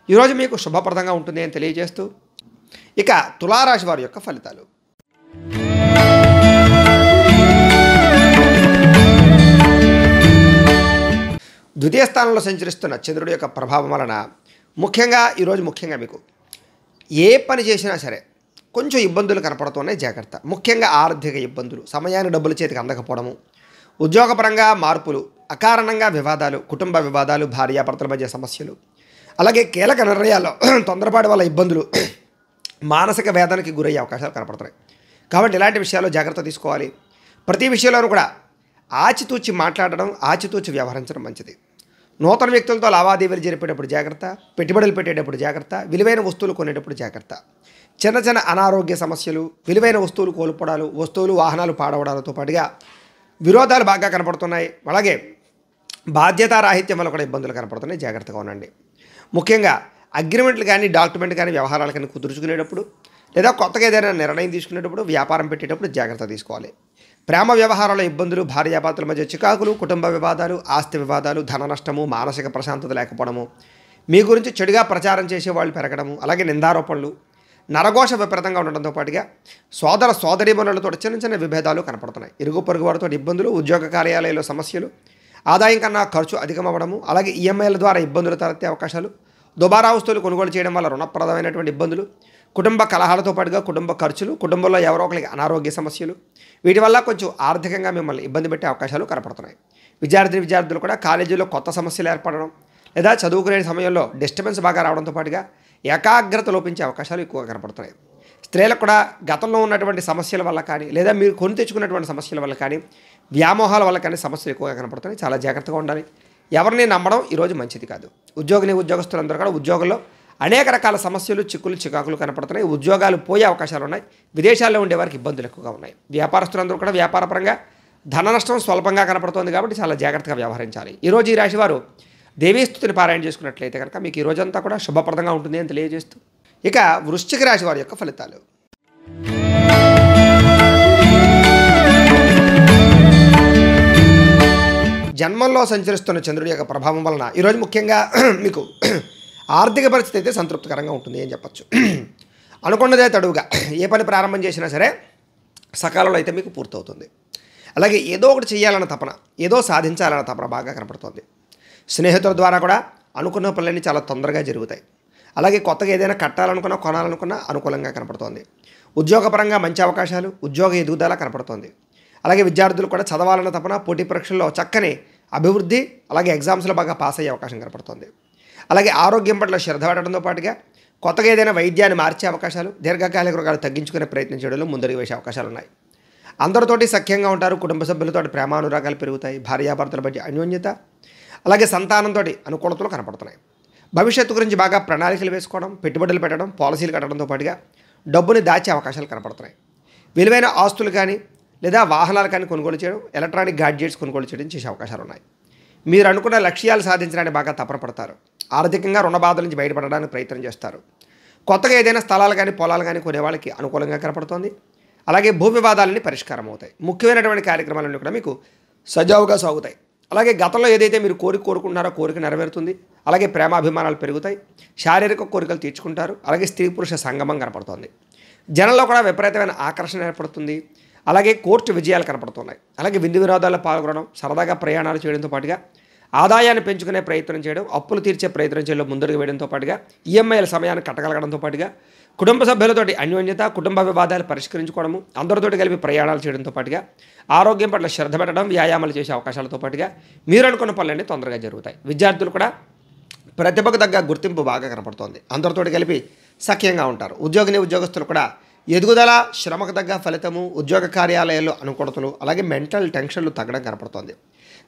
ఈరోజు మీకు శుభప్రదంగా ఉంటుంది అని తెలియజేస్తూ, ఇక తులారాశి వారి యొక్క ఫలితాలు. ద్వితీయ స్థానంలో సంచరిస్తున్న చంద్రుడి యొక్క ప్రభావం వలన ఈరోజు ముఖ్యంగా మీకు ఏ పని చేసినా సరే కొంచెం ఇబ్బందులు కనపడుతున్నాయి, జాగ్రత్త. ముఖ్యంగా ఆర్థిక ఇబ్బందులు, సమయానికి డబ్బులు చేతికి అందకపోవడము, ఉద్యోగపరంగా మార్పులు, అకారణంగా వివాదాలు, కుటుంబ వివాదాలు, భార్యాభర్తల మధ్య సమస్యలు, అలాగే కీలక నిర్ణయాల్లో తొందరపాటు వల్ల ఇబ్బందులు, మానసిక వేదనకి గురయ్యే అవకాశాలు కనపడుతున్నాయి. కాబట్టి ఇలాంటి విషయాల్లో జాగ్రత్త తీసుకోవాలి. ప్రతి విషయంలోనూ కూడా ఆచితూచి మాట్లాడడం, ఆచితూచి వ్యవహరించడం మంచిది. నూతన వ్యక్తులతో లావాదేవీలు జరిపేటప్పుడు జాగ్రత్త, పెట్టుబడులు పెట్టేటప్పుడు జాగ్రత్త, విలువైన వస్తువులు కొనేటప్పుడు జాగ్రత్త. చిన్న చిన్న అనారోగ్య సమస్యలు, విలువైన వస్తువులు కోల్పోవడాలు, వస్తువులు వాహనాలు పాడవడాలతో పాటుగా విరోధాలు బాగా కనపడుతున్నాయి. అలాగే బాధ్యతారాహిత్యం వల్ల కూడా ఇబ్బందులు కనపడుతున్నాయి, జాగ్రత్తగా ఉండండి. ముఖ్యంగా అగ్రిమెంట్లు కానీ, డాక్యుమెంట్ కానీ, వ్యవహారాలు కానీ కుదుర్చుకునేటప్పుడు, లేదా కొత్తగా ఏదైనా నిర్ణయం తీసుకునేటప్పుడు, వ్యాపారం పెట్టేటప్పుడు జాగ్రత్త తీసుకోవాలి. ప్రేమ వ్యవహారాల ఇబ్బందులు, భార్యాభర్తల మధ్య చికాకులు, కుటుంబ వివాదాలు, ఆస్తి వివాదాలు, ధన నష్టము, మానసిక ప్రశాంతత లేకపోవడము, మీ గురించి చెడుగా ప్రచారం చేసేవాళ్ళు పెరగడము, అలాగే నిందారోపణలు, నరఘోష విపరీతంగా ఉండడంతో పాటుగా సోదరీమణులతో చిన్న చిన్న విభేదాలు కనపడుతున్నాయి. ఇరుగు పొరుగు వారితో ఇబ్బందులు, ఉద్యోగ కార్యాలయాల్లో సమస్యలు, ఆదాయం కన్నా ఖర్చు అధికమవ్వడము, అలాగే ఈఎంఐల ద్వారా ఇబ్బందులు తలెత్తే అవకాశాలు, దుబారా వస్తువులు కొనుగోలు చేయడం వల్ల రుణప్రదమైనటువంటి ఇబ్బందులు, కుటుంబ కలహాలతో పాటుగా కుటుంబ ఖర్చులు, కుటుంబంలో ఎవరో ఒకరికి అనారోగ్య సమస్యలు, వీటి వల్ల కొంచెం ఆర్థికంగా మిమ్మల్ని ఇబ్బంది పెట్టే అవకాశాలు కనపడుతున్నాయి. విద్యార్థులు కూడా కాలేజీలో కొత్త సమస్యలు ఏర్పడడం, లేదా చదువుకునే సమయంలో డిస్టర్బెన్స్ బాగా రావడంతో పాటుగా ఏకాగ్రత లోపించే అవకాశాలు ఎక్కువగా కనపడుతున్నాయి. స్త్రీలకు కూడా గతంలో ఉన్నటువంటి సమస్యల వల్ల కానీ, లేదా మీరు కొని తెచ్చుకున్నటువంటి సమస్యల వల్ల కానీ, వ్యామోహాల వల్ల కానీ సమస్యలు ఎక్కువగా కనపడుతున్నాయి. చాలా జాగ్రత్తగా ఉండాలి. ఎవరిని నమ్మడం ఈరోజు మంచిది కాదు. ఉద్యోగస్తులందరూ కూడా ఉద్యోగంలో అనేక రకాల సమస్యలు, చిక్కులు, చికాకులు కనపడుతున్నాయి. ఉద్యోగాలు పోయే అవకాశాలు ఉన్నాయి. విదేశాల్లో ఉండేవారికి ఇబ్బందులు ఎక్కువగా ఉన్నాయి. వ్యాపారస్తులందరూ కూడా వ్యాపారపరంగా ధన నష్టం స్వల్పంగా కనపడుతుంది కాబట్టి చాలా జాగ్రత్తగా వ్యవహరించాలి. ఈరోజు ఈ రాశివారు దేవీస్తుతిని పారాయణ చేసుకున్నట్లయితే కనుక మీకు ఈ రోజంతా కూడా శుభప్రదంగా ఉంటుంది అని తెలియజేస్తూ, ఇక వృశ్చిక రాశి వారి యొక్క ఫలితాలు. జన్మంలో సంచరిస్తున్న చంద్రుడి యొక్క ప్రభావం వలన ఈరోజు ముఖ్యంగా మీకు ఆర్థిక పరిస్థితి అయితే సంతృప్తికరంగా ఉంటుంది అని చెప్పచ్చు. అనుకున్నదే తడువుగా ఏ పని ప్రారంభం చేసినా సరే సకాలంలో అయితే మీకు పూర్తవుతుంది. అలాగే ఏదో ఒకటి చేయాలన్న తపన, ఏదో సాధించాలన్న తపన బాగా కనపడుతుంది. స్నేహితుల ద్వారా కూడా అనుకున్న పనులన్నీ చాలా తొందరగా జరుగుతాయి. అలాగే కొత్తగా ఏదైనా కట్టాలనుకున్నా, కొనాలనుకున్నా అనుకూలంగా కనపడుతోంది. ఉద్యోగపరంగా మంచి అవకాశాలు, ఉద్యోగ ఎదుగుదల కనపడుతోంది. అలాగే విద్యార్థులు కూడా చదవాలన్న తపన, పోటీ పరీక్షల్లో చక్కని అభివృద్ధి, అలాగే ఎగ్జామ్స్లో బాగా పాస్ అయ్యే అవకాశం కనపడుతుంది. అలాగే ఆరోగ్యం పట్ల శ్రద్ధ పెట్టడంతో పాటుగా కొత్తగా ఏదైనా వైద్యాన్ని మార్చే అవకాశాలు, దీర్ఘకాలిక రోగాలు తగ్గించుకునే ప్రయత్నం చేయడంలో ముందడుగు వేసే అవకాశాలు ఉన్నాయి. అందరితోటి సఖ్యంగా ఉంటారు. కుటుంబ సభ్యులతో ప్రేమానురాగాలు పెరుగుతాయి. భార్యాభర్తల మధ్య అన్యోన్యత, అలాగే సంతానంతో అనుకూలతలు కనపడుతున్నాయి. భవిష్యత్తు గురించి బాగా ప్రణాళికలు వేసుకోవడం, పెట్టుబడులు పెట్టడం, పాలసీలు కట్టడంతో పాటుగా డబ్బుని దాచే అవకాశాలు కనపడుతున్నాయి. విలువైన ఆస్తులు కానీ, లేదా వాహనాలు కానీ కొనుగోలు చేయడం, ఎలక్ట్రానిక్ గాడ్జెట్స్ కొనుగోలు చేయడం చేసే అవకాశాలు ఉన్నాయి. మీరు అనుకున్న లక్ష్యాలు సాధించడానికి బాగా తపన పడతారు. ఆర్థికంగా రుణ బాధల నుంచి బయటపడడానికి ప్రయత్నం చేస్తారు. కొత్తగా ఏదైనా స్థలాలు కానీ, పొలాలు కానీ కొనే వాళ్ళకి అనుకూలంగా కనపడుతోంది. అలాగే భూ వివాదాలన్నీ పరిష్కారం అవుతాయి. ముఖ్యమైనటువంటి కార్యక్రమాలన్నీ కూడా మీకు సజావుగా సాగుతాయి. అలాగే గతంలో ఏదైతే మీరు కోరుకుంటున్నారో కోరిక నెరవేరుతుంది. అలాగే ప్రేమాభిమానాలు పెరుగుతాయి. శారీరక కోరికలు తీర్చుకుంటారు. అలాగే స్త్రీ పురుష సంగమం కనపడుతోంది. జనంలో కూడా విపరీతమైన ఆకర్షణ ఏర్పడుతుంది. అలాగే కోర్టు విజయాలు కనపడుతున్నాయి. అలాగే విందు వినోదాల్లో పాల్గొనడం, సరదాగా ప్రయాణాలు చేయడంతో పాటుగా ఆదాయాన్ని పెంచుకునే ప్రయత్నం చేయడం, అప్పులు తీర్చే ప్రయత్నం చేయడం ముందడుగు వేయడంతో పాటుగా ఈఎంఐల సమయాన్ని కట్టగలగడంతో పాటుగా కుటుంబ సభ్యులతోటి అన్యోన్యత, కుటుంబ వివాదాలు పరిష్కరించుకోవడము, అందరితోటి కలిపి ప్రయాణాలు చేయడంతో పాటుగా ఆరోగ్యం పట్ల శ్రద్ధ పెట్టడం, వ్యాయామాలు చేసే అవకాశాలతో పాటుగా మీరు అనుకున్న పనులన్నీ తొందరగా జరుగుతాయి. విద్యార్థులు కూడా ప్రతిభకు తగ్గ గుర్తింపు బాగా కనపడుతోంది. అందరితోటి కలిపి సఖ్యంగా ఉంటారు. ఉద్యోగస్తులు కూడా ఎదుగుదల, శ్రమకు తగ్గ ఫలితము, ఉద్యోగ కార్యాలయాల్లో అనుకూలతలు, అలాగే మెంటల్ టెన్షన్లు తగ్గడం కనపడుతోంది.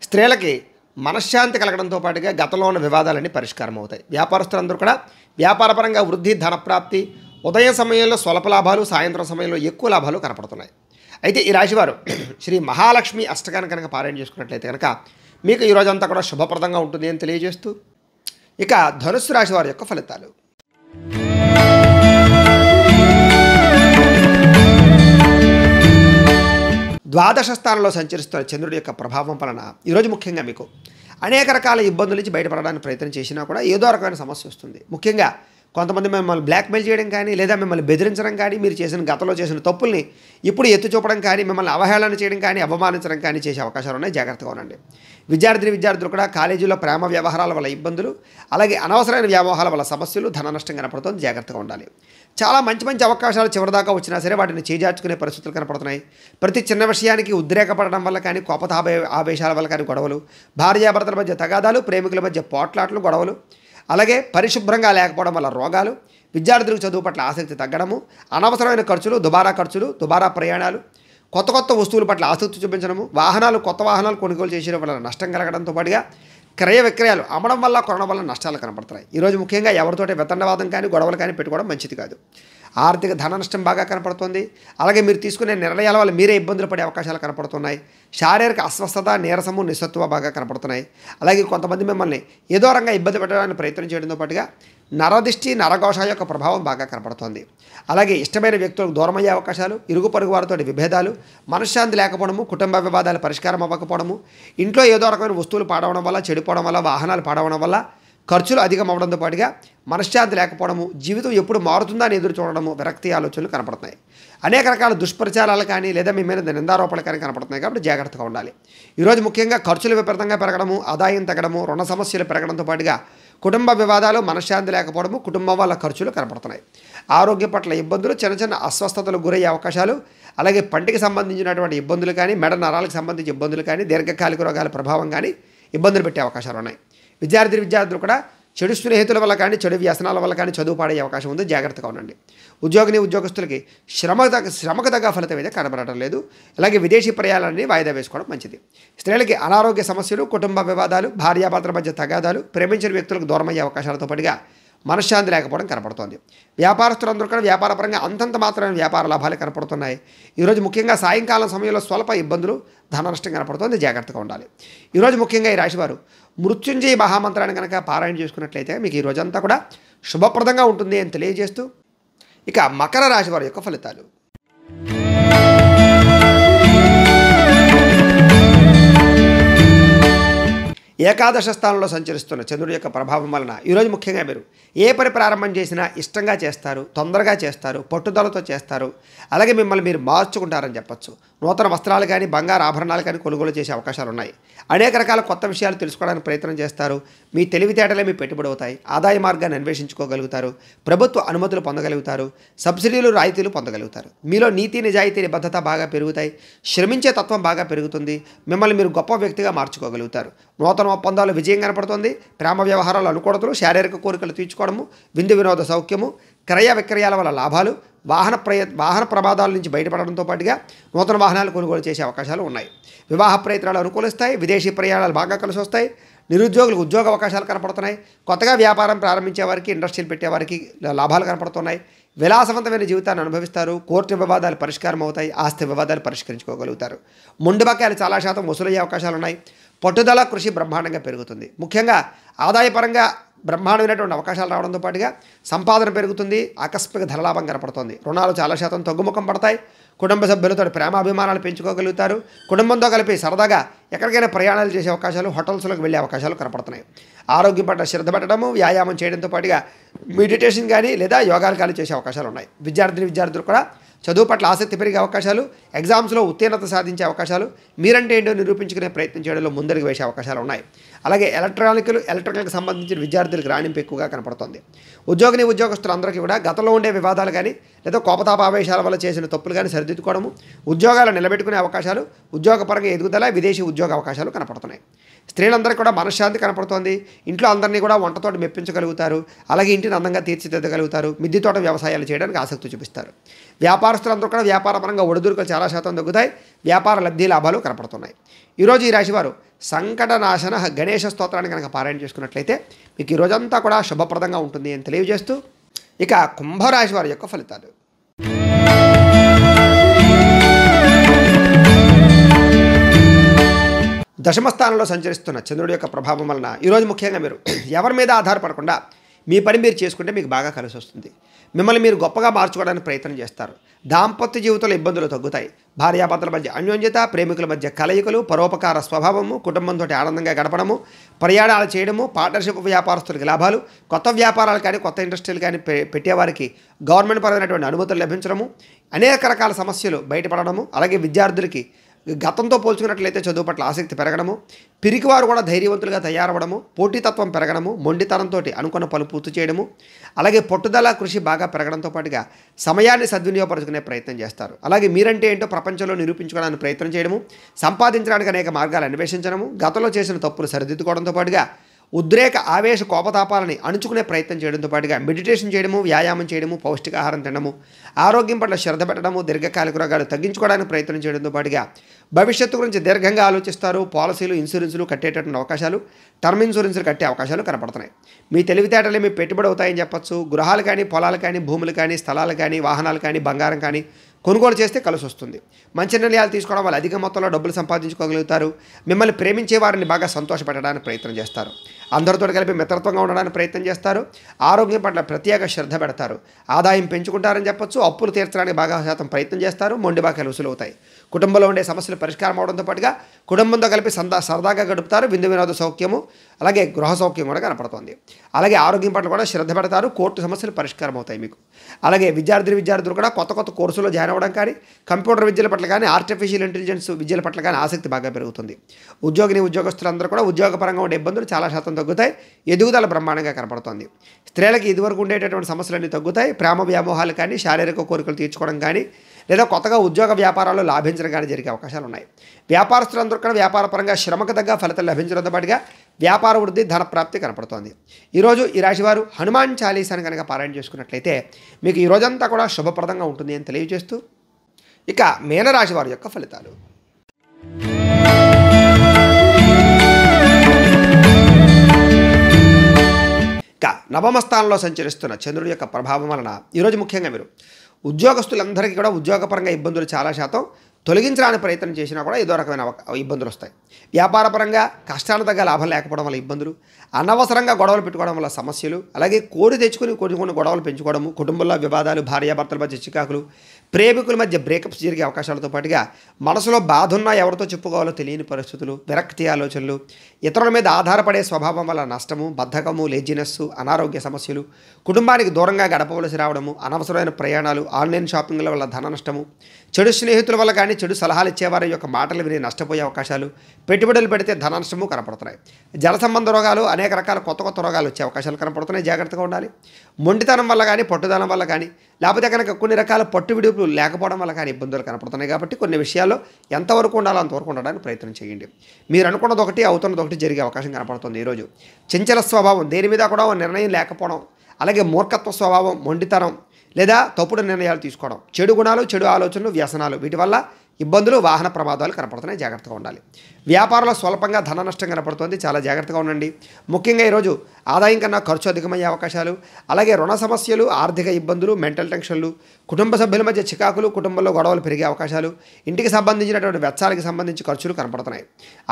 స్త్రీలకి మనశ్శాంతి కలగడంతో పాటుగా గతంలో ఉన్న వివాదాలన్నీ పరిష్కారం అవుతాయి. వ్యాపారస్తులందరూ కూడా వ్యాపారపరంగా వృద్ధి, ధనప్రాప్తి, ఉదయం సమయంలో స్వల్ప లాభాలు, సాయంత్రం సమయంలో ఎక్కువ లాభాలు కనపడుతున్నాయి. అయితే ఈ రాశివారు శ్రీ మహాలక్ష్మి అష్టకాన్ని కనుక పారాయణ చేసుకున్నట్లయితే కనుక మీకు ఈ రోజంతా కూడా శుభప్రదంగా ఉంటుంది అని తెలియజేస్తూ, ఇక ధనుస్సు రాశి వారి యొక్క ఫలితాలు. ద్వాదశ స్థానంలో సంచరిస్తున్న చంద్రుడి యొక్క ప్రభావం వలన ఈరోజు ముఖ్యంగా మీకు అనేక రకాల ఇబ్బందుల నుంచి బయటపడడానికి ప్రయత్నం చేసినా కూడా ఏదో రకమైన సమస్య వస్తుంది. ముఖ్యంగా కొంతమంది మిమ్మల్ని బ్లాక్మెయిల్ చేయడం కానీ, లేదా మిమ్మల్ని బెదిరించడం కానీ, మీరు గతంలో చేసిన తప్పుల్ని ఇప్పుడు ఎత్తి చూపడం కానీ, మిమ్మల్ని అవహేళన చేయడం కానీ, అవమానించడం కానీ చేసే అవకాశాలు ఉన్నాయి. జాగ్రత్తగా ఉండండి. విద్యార్థులు కూడా కాలేజీలో ప్రేమ వ్యవహారాల వల్ల ఇబ్బందులు, అలాగే అనవసరమైన వ్యామోహాల వల్ల సమస్యలు, ధన నష్టం కనపడుతుంది. జాగ్రత్తగా ఉండాలి. చాలా మంచి అవకాశాలు చివరిదాకా వచ్చినా సరే వాటిని చేజార్చుకునే పరిస్థితులు కనపడుతున్నాయి. ప్రతి చిన్న విషయానికి ఉద్రేకపడడం వల్ల కానీ, ఆవేశాల వల్ల కానీ గొడవలు, భార్యాభర్తల మధ్య తగాదాలు, ప్రేమికుల మధ్య పోట్లాట్లు, గొడవలు, అలాగే పరిశుభ్రంగా లేకపోవడం వల్ల రోగాలు, విద్యార్థులకు చదువు పట్ల ఆసక్తి తగ్గడము, అనవసరమైన ఖర్చులు, దుబారా ప్రయాణాలు, కొత్త వస్తువుల పట్ల ఆసక్తి చూపించడము, కొత్త వాహనాలు కొనుగోలు చేసడం వల్ల నష్టం కలగడంతో పాటుగా క్రయ విక్రయాలు అమ్మడం వల్ల, కొనడం వల్ల నష్టాలు కనపడుతున్నాయి. ఈరోజు ముఖ్యంగా ఎవరితోటి వితండవాదం కానీ, గొడవలు కానీ పెట్టుకోవడం మంచిది కాదు. ఆర్థిక ధన నష్టం బాగా కనపడుతుంది. అలాగే మీరు తీసుకునే నిర్ణయాల వల్ల మీరే ఇబ్బందులు పడే అవకాశాలు కనపడుతున్నాయి. శారీరక అస్వస్థత, నీరసము, నిస్సత్వ బాగా కనపడుతున్నాయి. అలాగే కొంతమంది మిమ్మల్ని ఏదో రంగా ఇబ్బంది పెట్టడానికి ప్రయత్నం చేయడంతో పాటుగా నరదిష్టి, నరఘోష యొక్క ప్రభావం బాగా కనపడుతోంది. అలాగే ఇష్టమైన వ్యక్తులకు దూరమయ్యే అవకాశాలు, ఇరుగు పొరుగు వారితో విభేదాలు, మనశ్శాంతి లేకపోవడము, కుటుంబ వివాదాలు పరిష్కారం అవ్వకపోవడము, ఇంట్లో ఏదో రకమైన వస్తువులు పాడవడం వల్ల, చెడిపోవడం వల్ల, వాహనాలు పాడవడం వల్ల ఖర్చులు అధికం అవ్వడంతో పాటుగా మనశ్శాంతి లేకపోవడము, జీవితం ఎప్పుడు మారుతుందని ఎదురు చూడడము, విరక్తి ఆలోచనలు కనపడుతున్నాయి. అనేక రకాల దుష్ప్రచారాలు కానీ, లేదా మీ మీద నిందారోపణలు కానీ కనపడుతున్నాయి. కాబట్టి జాగ్రత్తగా ఉండాలి. ఈరోజు ముఖ్యంగా ఖర్చులు విపరీతంగా పెరగడము, ఆదాయం తగ్గడము, రుణ సమస్యలు పెరగడంతో పాటుగా కుటుంబ వివాదాలు, మనశ్శాంతి లేకపోవడము, కుటుంబం వల్ల ఖర్చులు కనపడుతున్నాయి. ఆరోగ్యం పట్ల ఇబ్బందులు, చిన్న అస్వస్థతలకు గురయ్యే అవకాశాలు, అలాగే పంటికి సంబంధించినటువంటి ఇబ్బందులు కానీ, మెడ నరాలకు సంబంధించిన ఇబ్బందులు కానీ, దీర్ఘకాలిక రోగాల ప్రభావం కానీ ఇబ్బందులు పెట్టే అవకాశాలు ఉన్నాయి. విద్యార్థులు కూడా చెడు స్నేహితుల వల్ల కానీ, చెడు వ్యసనాల వల్ల కానీ చదువు పాడే అవకాశం ఉంది. జాగ్రత్తగా ఉండండి. ఉద్యోగస్తులకి శ్రమకు తగ్గ ఫలితం అయితే కనబడటం లేదు. అలాగే విదేశీ ప్రయాణాలని వాయిదా వేసుకోవడం మంచిది. స్త్రీలకి అనారోగ్య సమస్యలు, కుటుంబ వివాదాలు, భార్యాభర్తల మధ్య తగాదాలు, ప్రేమించిన వ్యక్తులకు దూరమయ్యే అవకాశాలతో పాటుగా మనశ్శాంతి లేకపోవడం కనపడుతోంది. వ్యాపారస్తులందరూ కూడా వ్యాపారపరంగా అంతంత మాత్రమే వ్యాపార లాభాలు కనపడుతున్నాయి. ఈరోజు ముఖ్యంగా సాయంకాలం సమయంలో స్వల్ప ఇబ్బందులు, ధన నష్టం కనపడుతుంది. జాగ్రత్తగా ఉండాలి. ఈరోజు ముఖ్యంగా ఈ రాశివారు మృత్యుంజయ మహామంత్రాన్ని కనుక పారాయణ చేసుకున్నట్లయితే మీకు ఈ రోజంతా కూడా శుభప్రదంగా ఉంటుంది అని తెలియజేస్తూ, ఇక మకర రాశి వారి యొక్క ఫలితాలు. ఏకాదశ స్థానంలో సంచరిస్తున్న చంద్రుడి యొక్క ప్రభావం వలన ఈరోజు ముఖ్యంగా మీరు ఏ పని ప్రారంభం చేసినా ఇష్టంగా చేస్తారు, తొందరగా చేస్తారు, పట్టుదలతో చేస్తారు. అలాగే మిమ్మల్ని మీరు మార్చుకుంటారని చెప్పచ్చు. నూతన వస్త్రాలు కానీ, బంగారు ఆభరణాలు కానీ కొనుగోలు చేసే అవకాశాలు ఉన్నాయి. అనేక రకాల కొత్త విషయాలు తెలుసుకోవడానికి ప్రయత్నం చేస్తారు. మీ తెలివితేటలే మీ పెట్టుబడి అవుతాయి. ఆదాయ మార్గాన్ని అన్వేషించుకోగలుగుతారు. ప్రభుత్వ అనుమతులు పొందగలుగుతారు. సబ్సిడీలు, రాయితీలు పొందగలుగుతారు. మీలో నీతి, నిజాయితీ, నిబద్ధత బాగా పెరుగుతాయి. శ్రమించే తత్వం బాగా పెరుగుతుంది. మిమ్మల్ని మీరు గొప్ప వ్యక్తిగా మార్చుకోగలుగుతారు. నూతన ఒప్పందాలు విజయం కనపడుతుంది. ప్రేమ వ్యవహారాలు అనుకూలతలు, శారీరక కోరికలు తీర్చుకోవడము, విందు వినోద సౌఖ్యము, క్రయ విక్రయాల వల్ల లాభాలు, వాహన ప్రమాదాల నుంచి బయటపడడంతో పాటుగా నూతన వాహనాలు కొనుగోలు చేసే అవకాశాలు ఉన్నాయి. వివాహ ప్రయత్నాలు అనుకూలిస్తాయి. విదేశీ ప్రయాణాలు బాగా కలిసి వస్తాయి. నిరుద్యోగులకు ఉద్యోగ అవకాశాలు కనపడుతున్నాయి. కొత్తగా వ్యాపారం ప్రారంభించే వారికి, ఇండస్ట్రీలు పెట్టేవారికి లాభాలు కనపడుతున్నాయి. విలాసవంతమైన జీవితాన్ని అనుభవిస్తారు. కోర్టు వివాదాలు పరిష్కారం అవుతాయి. ఆస్తి వివాదాలు పరిష్కరించుకోగలుగుతారు. మొండి బకాయిలు చాలా శాతం వసూలయ్యే అవకాశాలు ఉన్నాయి. పట్టుదల, కృషి బ్రహ్మాండంగా పెరుగుతుంది. ముఖ్యంగా ఆదాయపరంగా బ్రహ్మాండమైనటువంటి అవకాశాలు రావడంతో పాటుగా సంపాదన పెరుగుతుంది. ఆకస్మిక ధనలాభం కనపడుతుంది. రుణాలు చాలా శాతం తగ్గుముఖం పడతాయి. కుటుంబ సభ్యులతో ప్రేమాభిమానాలు పెంచుకోగలుగుతారు. కుటుంబంతో కలిపి సరదాగా ఎక్కడికైనా ప్రయాణాలు చేసే అవకాశాలు, హోటల్స్లోకి వెళ్ళే అవకాశాలు కనపడుతున్నాయి. ఆరోగ్యం పట్ల శ్రద్ధ పెట్టడము, వ్యాయామం చేయడంతో పాటుగా మెడిటేషన్ కానీ లేదా యోగాలు కానీ చేసే అవకాశాలు ఉన్నాయి. విద్యార్థులు కూడా చదువు పట్ల ఆసక్తి పెరిగే అవకాశాలు, ఎగ్జామ్స్లో ఉత్తీర్ణత సాధించే అవకాశాలు, మీరంటే ఏంటో నిరూపించుకునే ప్రయత్నం చేయడంలో ముందడుగు వేసే అవకాశాలు ఉన్నాయి. అలాగే ఎలక్ట్రికల్కి సంబంధించిన విద్యార్థులకు రాణింపు ఎక్కువగా కనపడుతుంది. ఉద్యోగస్తులందరికీ కూడా గతంలో ఉండే వివాదాలు కానీ లేదా కోపతాపావేశాల వల్ల చేసిన తప్పులు కానీ సరిదిద్దుకోవడము, ఉద్యోగాలు నిలబెట్టుకునే అవకాశాలు, ఉద్యోగపరంగా ఎదుగుదల, విదేశీ ఉద్యోగ అవకాశాలు కనపడుతున్నాయి. స్త్రీలందరికీ కూడా మనశ్శాంతి కనపడుతోంది. ఇంట్లో అందరినీ కూడా వంటతోటి మెప్పించగలుగుతారు. అలాగే ఇంటిని అందంగా తీర్చిదిద్దగలుగుతారు. మిద్దె తోట వ్యవసాయాలు చేయడానికి ఆసక్తి చూపిస్తారు. వ్యాపారస్తులందరూ కూడా వ్యాపారపరంగా ఒడిదుడుకులు చాలా శాతం తగ్గుతాయి. వ్యాపార లబ్ధి లాభాలు కనపడుతున్నాయి. ఈరోజు ఈ రాశివారు సంకటనాశన గణేష స్తోత్రాన్ని కనుక పారాయణ చేసుకున్నట్లయితే మీకు ఈ రోజంతా కూడా శుభప్రదంగా ఉంటుంది అని తెలియజేస్తూ ఇక కుంభరాశి వారి యొక్క ఫలితాలు. దశమ స్థానంలో సంచరిస్తున్న చంద్రుడి యొక్క ప్రభావం వలన ఈరోజు ముఖ్యంగా మీరు ఎవరి మీద ఆధారపడకుండా మీ పని మీరు చేసుకుంటే మీకు బాగా కలిసి వస్తుంది. మిమ్మల్ని మీరు గొప్పగా మార్చుకోవడానికి ప్రయత్నం చేస్తారు. దాంపత్య జీవితంలో ఇబ్బందులు తగ్గుతాయి. భార్యాభర్తల మధ్య అన్యోన్యత, ప్రేమికుల మధ్య కలయికలు, పరోపకార స్వభావము, కుటుంబంతో ఆనందంగా గడపడము, ప్రయాణాలు చేయడము, పార్ట్నర్షిప్ వ్యాపారస్తులకి లాభాలు, కొత్త వ్యాపారాలు కానీ కొత్త ఇండస్ట్రీలు కానీ పెట్టేవారికి గవర్నమెంట్ పరమైనటువంటి అనుమతులు లభించడము, అనేక రకాల సమస్యలు బయటపడడము, అలాగే విద్యార్థులకి గతంతో పోల్చుకున్నట్లయితే చదువు పట్ల ఆసక్తి పెరగడము, పిరికివారు కూడా ధైర్యవంతులుగా తయారవడము, పోటీతత్వం పెరగడము, మొండితనంతో అనుకున్న పనులు పూర్తి చేయడము, అలాగే పట్టుదల కృషి బాగా పెరగడంతో పాటుగా సమయాన్ని సద్వినియోగపరుచుకునే ప్రయత్నం చేస్తారు. అలాగే మీరంటే ఏంటో ప్రపంచంలో నిరూపించుకోవడానికి ప్రయత్నం చేయడము, సంపాదించడానికి అనేక మార్గాలు అన్వేషించడము, గతంలో చేసిన తప్పులు సరిదిద్దుకోవడంతో పాటుగా ఉద్రేక ఆవేశ కోపతాపాలని అణుచుకునే ప్రయత్నం చేయడంతో పాటుగా మెడిటేషన్ చేయడము, వ్యాయామం చేయడము, పౌష్టికాహారం తినడము, ఆరోగ్యం పట్ల శ్రద్ధ పెట్టడము, దీర్ఘకాలిక రోగాలు తగ్గించుకోవడానికి ప్రయత్నం చేయడంతో పాటుగా భవిష్యత్తు గురించి దీర్ఘంగా ఆలోచిస్తారు. పాలసీలు, ఇన్సూరెన్సులు కట్టేటటువంటి అవకాశాలు, టర్మ్ ఇన్సూరెన్సులు కట్టే అవకాశాలు కనపడుతున్నాయి. మీ తెలివితేటలే మీ పెట్టుబడి అవుతాయని చెప్పచ్చు. గృహాలు కానీ, పొలాలు కానీ, భూములు కానీ, స్థలాలు కానీ, వాహనాలు కానీ, బంగారం కానీ కొనుగోలు చేస్తే కలిసి వస్తుంది. మంచి నిర్ణయాలు తీసుకోవడం వల్ల అధిక మొత్తంలో డబ్బులు సంపాదించుకోగలుగుతారు. మిమ్మల్ని ప్రేమించే వారిని బాగా సంతోషపెట్టడానికి ప్రయత్నం చేస్తారు. అందరితో కలిపి మిత్రత్వంగా ఉండడానికి ప్రయత్నం చేస్తారు. ఆరోగ్యం పట్ల ప్రత్యేక శ్రద్ధ పెడతారు. ఆదాయం పెంచుకుంటారని చెప్పొచ్చు. అప్పులు తీర్చడానికి బాగా శాతం ప్రయత్నం చేస్తారు. మొండి బాకీలు వసూలు అవుతాయి. కుటుంబంలో ఉండే సమస్యలు పరిష్కారం అవడంతో పాటుగా కుటుంబంతో కలిపి సరదాగా గడుపుతారు. విందు వినోద సౌఖ్యము, అలాగే గృహ సౌఖ్యం కూడా కనపడుతుంది. అలాగే ఆరోగ్యం పట్ల కూడా శ్రద్ధ పెడతారు. కోర్టు సమస్యలు పరిష్కారం అవుతాయి మీకు. అలాగే విద్యార్థులు కూడా కొత్త కోర్సులో జాయిన్ అవ్వడం కానీ, కంప్యూటర్ విద్యల పట్ల కానీ, ఆర్టిఫిషియల్ ఇంటెలిజెన్స్ విద్యల పట్ల కానీ ఆసక్తి బాగా పెరుగుతుంది. ఉద్యోగస్తులందరూ కూడా ఉద్యోగపరంగా ఉండే ఇబ్బందులు చాలా శాతం తగ్గుతాయి. ఎదుగుదల బ్రహ్మాండంగా కనపడుతుంది. స్త్రీలకి ఇదివరకు ఉండేటటువంటి సమస్యలన్నీ తగ్గుతాయి. ప్రేమ వ్యామోహాలు కానీ, శారీరక కోరికలు తీర్చుకోవడం కానీ, లేదా కొత్తగా ఉద్యోగ వ్యాపారాల్లో లాభించడం కానీ జరిగే అవకాశాలు ఉన్నాయి. వ్యాపారస్తులందరూ కూడా వ్యాపారపరంగా శ్రమకు తగ్గ ఫలితాలు లభించడంతో పాటుగా వ్యాపార వృద్ధి, ధన ప్రాప్తి కనపడుతోంది. ఈరోజు ఈ రాశివారు హనుమాన్ చాలీసాని కనుక పారాయణ చేసుకున్నట్లయితే మీకు ఈ రోజంతా కూడా శుభప్రదంగా ఉంటుంది అని తెలియజేస్తూ ఇక మీనరాశి వారి యొక్క ఫలితాలు. ఇక నవమ స్థానంలో సంచరిస్తున్న చంద్రుడి యొక్క ప్రభావం వలన ఈరోజు ముఖ్యంగా మీరు ఉద్యోగస్తులందరికీ కూడా ఉద్యోగపరంగా ఇబ్బందులు చాలా శాతం తొలగించడానికి ప్రయత్నం చేసినా కూడా ఏదో రకమైన ఇబ్బందులు వస్తాయి. వ్యాపారపరంగా కష్టాలు తగ్గ లాభం లేకపోవడం వల్ల ఇబ్బందులు, అనవసరంగా గొడవలు పెట్టుకోవడం వల్ల సమస్యలు, అలాగే కోరి తెచ్చుకుని కొన్ని గొడవలు పెంచుకోవడము, కుటుంబంలో వివాదాలు, భార్యాభర్తల మధ్య చికాకులు, ప్రేమికుల మధ్య బ్రేకప్స్ జరిగే అవకాశాలతో పాటుగా మనసులో బాధ ఉన్నా ఎవరితో చెప్పుకోవాలో తెలియని పరిస్థితులు, విరక్తి ఆలోచనలు, ఇతరుల మీద ఆధారపడే స్వభావం వల్ల నష్టము, బద్ధకము, లేజినెస్సు, అనారోగ్య సమస్యలు, కుటుంబానికి దూరంగా గడపవలసి రావడము, అనవసరమైన ప్రయాణాలు, ఆన్లైన్ షాపింగ్ల వల్ల ధన నష్టము, చెడు స్నేహితుల వల్ల కానీ, చెడు సలహాలు ఇచ్చేవారి యొక్క మాటలు విని నష్టపోయే అవకాశాలు, పెట్టుబడులు పెడితే ధన నష్టము కనపడుతున్నాయి. జల సంబంధ రోగాలు, అనేక రకాల కొత్త రోగాలు వచ్చే అవకాశాలు కనపడుతున్నాయి. జాగ్రత్తగా ఉండాలి. మొండితనం వల్ల కానీ, పట్టుదనం వల్ల కానీ, లేకపోతే కనుక కొన్ని రకాల పట్టు విడుపులు లేకపోవడం వల్ల కానీ ఇబ్బందులు కనపడుతున్నాయి. కాబట్టి కొన్ని విషయాల్లో ఎంతవరకు ఉండాలో అంతవరకు ఉండడానికి ప్రయత్నం చేయండి. మీరు అనుకున్నది ఒకటి, అవుతున్నది ఒకటి జరిగే అవకాశం కనపడుతుంది. ఈరోజు చంచల స్వభావం, దేని మీద కూడా నిర్ణయం లేకపోవడం, అలాగే మూర్ఖత్వ స్వభావం, మొండితనం లేదా తప్పుడు నిర్ణయాలు తీసుకోవడం, చెడు గుణాలు, చెడు ఆలోచనలు, వ్యసనాలు, వీటి వల్ల ఇబ్బందులు, వాహన ప్రమాదాలు కనపడుతున్నాయి. జాగ్రత్తగా ఉండాలి. వ్యాపారంలో స్వల్పంగా ధన నష్టం కనపడుతుంది. చాలా జాగ్రత్తగా ఉండండి. ముఖ్యంగా ఈరోజు ఆదాయం కన్నా ఖర్చు అధికమయ్యే అవకాశాలు, అలాగే రుణ సమస్యలు, ఆర్థిక ఇబ్బందులు, మెంటల్ టెన్షన్లు, కుటుంబ సభ్యుల మధ్య చికాకులు, కుటుంబంలో గొడవలు పెరిగే అవకాశాలు, ఇంటికి సంబంధించినటువంటి వెచ్చాలకు సంబంధించి ఖర్చులు కనపడుతున్నాయి.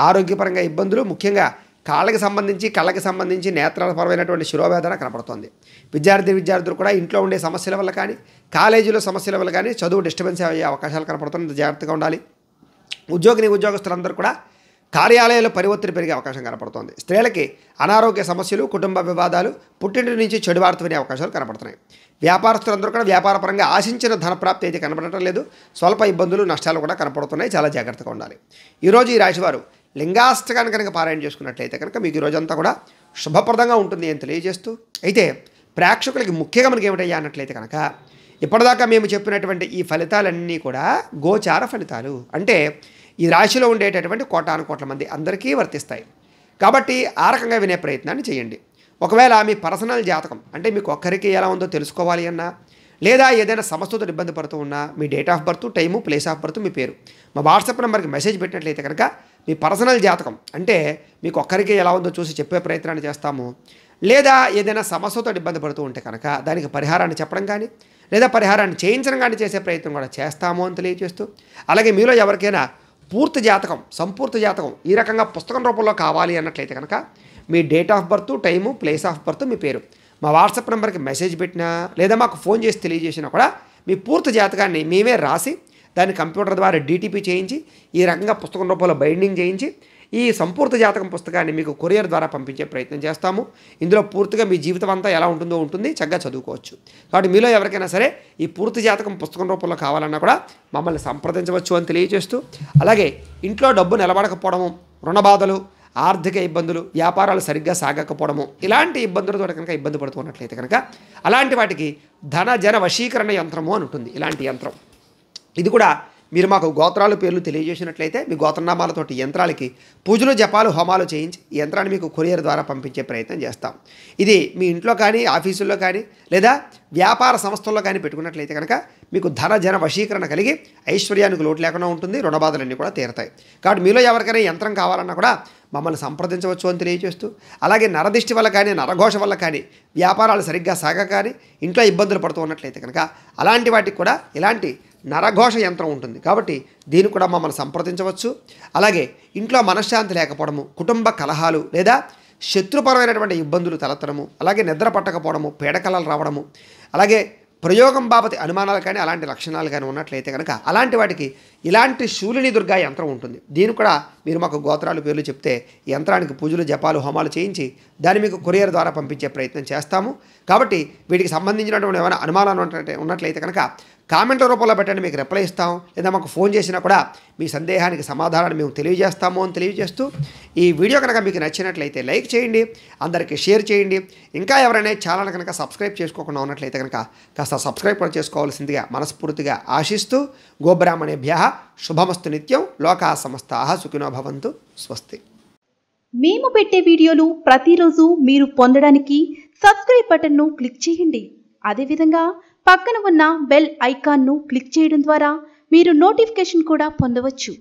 ఆరోగ్యపరంగా ఇబ్బందులు, ముఖ్యంగా కాళ్ళకి సంబంధించి, కళ్ళకి సంబంధించి నేత్రపరమైనటువంటి శిరోవేదన కనపడుతోంది. విద్యార్థులు కూడా ఇంట్లో ఉండే సమస్యల వల్ల కానీ, కాలేజీలో సమస్యల వల్ల కానీ చదువు డిస్టర్బెన్స్ అయ్యే అవకాశాలు కనపడుతుంది. జాగ్రత్తగా ఉండాలి. ఉద్యోగస్తులందరూ కూడా కార్యాలయాల్లో పని ఒత్తిడి పెరిగే అవకాశం కనపడుతోంది. స్త్రీలకి అనారోగ్య సమస్యలు, కుటుంబ వివాదాలు, పుట్టింటి నుంచి చెడు వార్త వినే అవకాశాలు కనపడుతున్నాయి. వ్యాపారస్తులందరూ కూడా వ్యాపారపరంగా ఆశించిన ధనప్రాప్తి అయితే కనపడటం లేదు. స్వల్ప ఇబ్బందులు, నష్టాలు కూడా కనపడుతున్నాయి. చాలా జాగ్రత్తగా ఉండాలి. ఈరోజు ఈ రాశివారు లింగాష్టకాన్ని కనుక పారాయణ చేసుకున్నట్లయితే కనుక మీకు ఈ రోజంతా కూడా శుభప్రదంగా ఉంటుంది అని తెలియజేస్తూ, అయితే ప్రేక్షకులకి ముఖ్యంగా మనకి ఏమిటయ్యా అన్నట్లయితే కనుక ఇప్పటిదాకా మేము చెప్పినటువంటి ఈ ఫలితాలన్నీ కూడా గోచార ఫలితాలు, అంటే ఈ రాశిలో ఉండేటటువంటి కోటాను కోట్ల మంది అందరికీ వర్తిస్తాయి. కాబట్టి ఆ రకంగా వినే ప్రయత్నాన్ని చేయండి. ఒకవేళ మీ పర్సనల్ జాతకం అంటే మీకు ఒక్కరికి ఎలా ఉందో తెలుసుకోవాలి అన్నా, లేదా ఏదైనా సమస్యతో ఇబ్బంది పడుతూ ఉన్నా మీ date of birth, time, place of birth, మీ పేరు మా వాట్సాప్ నెంబర్కి మెసేజ్ పెట్టినట్లయితే కనుక మీ పర్సనల్ జాతకం అంటే మీకు ఒక్కరికి ఎలా ఉందో చూసి చెప్పే ప్రయత్నాన్ని చేస్తాము. లేదా ఏదైనా సమస్యతో ఇబ్బంది పడుతూ ఉంటే కనుక దానికి పరిహారాన్ని చెప్పడం కానీ లేదా పరిహారాన్ని చేయించడం కానీ చేసే ప్రయత్నం కూడా చేస్తాము అని తెలియజేస్తూ, అలాగే మీలో ఎవరికైనా పూర్తి జాతకం, సంపూర్తి జాతకం ఈ రకంగా పుస్తకం రూపంలో కావాలి అన్నట్లయితే కనుక మీ date of birth, time, place of birth, మీ పేరు మా వాట్సాప్ నెంబర్కి మెసేజ్ పెట్టినా లేదా మాకు ఫోన్ చేసి తెలియజేసినా కూడా మీ పూర్తి జాతకాన్ని మేమే రాసి దాన్ని కంప్యూటర్ ద్వారా డీటీపీ చేయించి ఈ రకంగా పుస్తకం రూపంలో బైండింగ్ చేయించి ఈ సంపూర్తి జాతకం పుస్తకాన్ని మీకు కొరియర్ ద్వారా పంపించే ప్రయత్నం చేస్తాము. ఇందులో పూర్తిగా మీ జీవితం అంతా ఎలా ఉంటుందో ఉంటుంది, చక్కగా చదువుకోవచ్చు. కాబట్టి మీలో ఎవరికైనా సరే ఈ పూర్తి జాతకం పుస్తకం రూపంలో కావాలన్నా కూడా మమ్మల్ని సంప్రదించవచ్చు అని తెలియజేస్తూ, అలాగే ఇంట్లో డబ్బు నిలబడకపోవడము, రుణ బాధలు, ఆర్థిక ఇబ్బందులు, వ్యాపారాలు సరిగ్గా సాగకపోవడము ఇలాంటి ఇబ్బందులతో కనుక ఇబ్బంది పడుతున్నట్లయితే కనుక అలాంటి వాటికి ధన జన వశీకరణ యంత్రము అని ఉంటుంది. ఇలాంటి యంత్రం ఇది కూడా మీరు మాకు గోత్రాలు పేర్లు తెలియజేసినట్లయితే మీ గోత్రనామాలతోటి యంత్రాలకి పూజలు, జపాలు, హోమాలు చేయించి ఈ యంత్రాన్ని మీకు కొరియర్ ద్వారా పంపించే ప్రయత్నం చేస్తాం. ఇది మీ ఇంట్లో కానీ, ఆఫీసుల్లో కానీ లేదా వ్యాపార సంస్థల్లో కానీ పెట్టుకున్నట్లయితే కనుక మీకు ధన జన వశీకరణ కలిగి ఐశ్వర్యానికి లోటు లేకుండా ఉంటుంది, రుణబాధలన్నీ కూడా తీరతాయి. కాబట్టి మీలో ఎవరికైనా యంత్రం కావాలన్నా కూడా మమ్మల్ని సంప్రదించవచ్చు అని తెలియజేస్తూ, అలాగే నరదిష్టి వల్ల కానీ, నరఘోష వల్ల కానీ, వ్యాపారాలు సరిగ్గా సాగక కానీ ఇంట్లో ఇబ్బందులు పడుతూ ఉన్నట్లయితే కనుక అలాంటి వాటికి కూడా ఇలాంటి నరఘోష యంత్రం ఉంటుంది. కాబట్టి దీన్ని కూడా మమ్మల్ని సంప్రదించవచ్చు. అలాగే ఇంట్లో మనశ్శాంతి లేకపోవడము, కుటుంబ కలహాలు లేదా శత్రుపరమైనటువంటి ఇబ్బందులు తలెత్తడము, అలాగే నిద్ర పట్టకపోవడము, పీడకలలు రావడము, అలాగే ప్రయోగం బాబతి అనుమానాలు కానీ అలాంటి లక్షణాలు కానీ ఉన్నట్లయితే కనుక అలాంటి వాటికి ఇలాంటి శూలిని దుర్గా యంత్రం ఉంటుంది. దీన్ని కూడా మీరు మాకు గోత్రాలు పేర్లు చెప్తే యంత్రానికి పూజలు, జపాలు, హోమాలు చేయించి దాన్ని మీకు కొరియర్ ద్వారా పంపించే ప్రయత్నం చేస్తాము. కాబట్టి వీటికి సంబంధించినటువంటి ఏమైనా అనుమానాలు ఉన్నట్లయితే కనుక కామెంట్ల రూపంలో పెట్టండి, మీకు రిప్లై ఇస్తాం. లేదా మాకు ఫోన్ చేసినా కూడా మీ సందేహానికి సమాధానాన్ని మేము తెలియజేస్తాము అని తెలియజేస్తూ, ఈ వీడియో కనుక మీకు నచ్చినట్లయితే లైక్ చేయండి, అందరికీ షేర్ చేయండి. ఇంకా ఎవరైనా ఛానల్ కనుక సబ్స్క్రైబ్ చేసుకోకుండా ఉన్నట్లయితే కనుక కాస్త సబ్స్క్రైబ్ కూడా చేసుకోవాల్సిందిగా మనస్ఫూర్తిగా ఆశిస్తూ, గోబ్రాహ్మణేభ్యః శుభమస్తు నిత్యం, లోకా సమస్తాః సుఖినో భవంతు, స్వస్తి. మేము పెట్టే వీడియోలు ప్రతిరోజు మీరు పొందడానికి సబ్స్క్రైబ్ బటన్ను క్లిక్ చేయండి. అదేవిధంగా పక్కన ఉన్న బెల్ ఐకాన్ను క్లిక్ చేయడం ద్వారా మీరు నోటిఫికేషన్ కూడా పొందవచ్చు.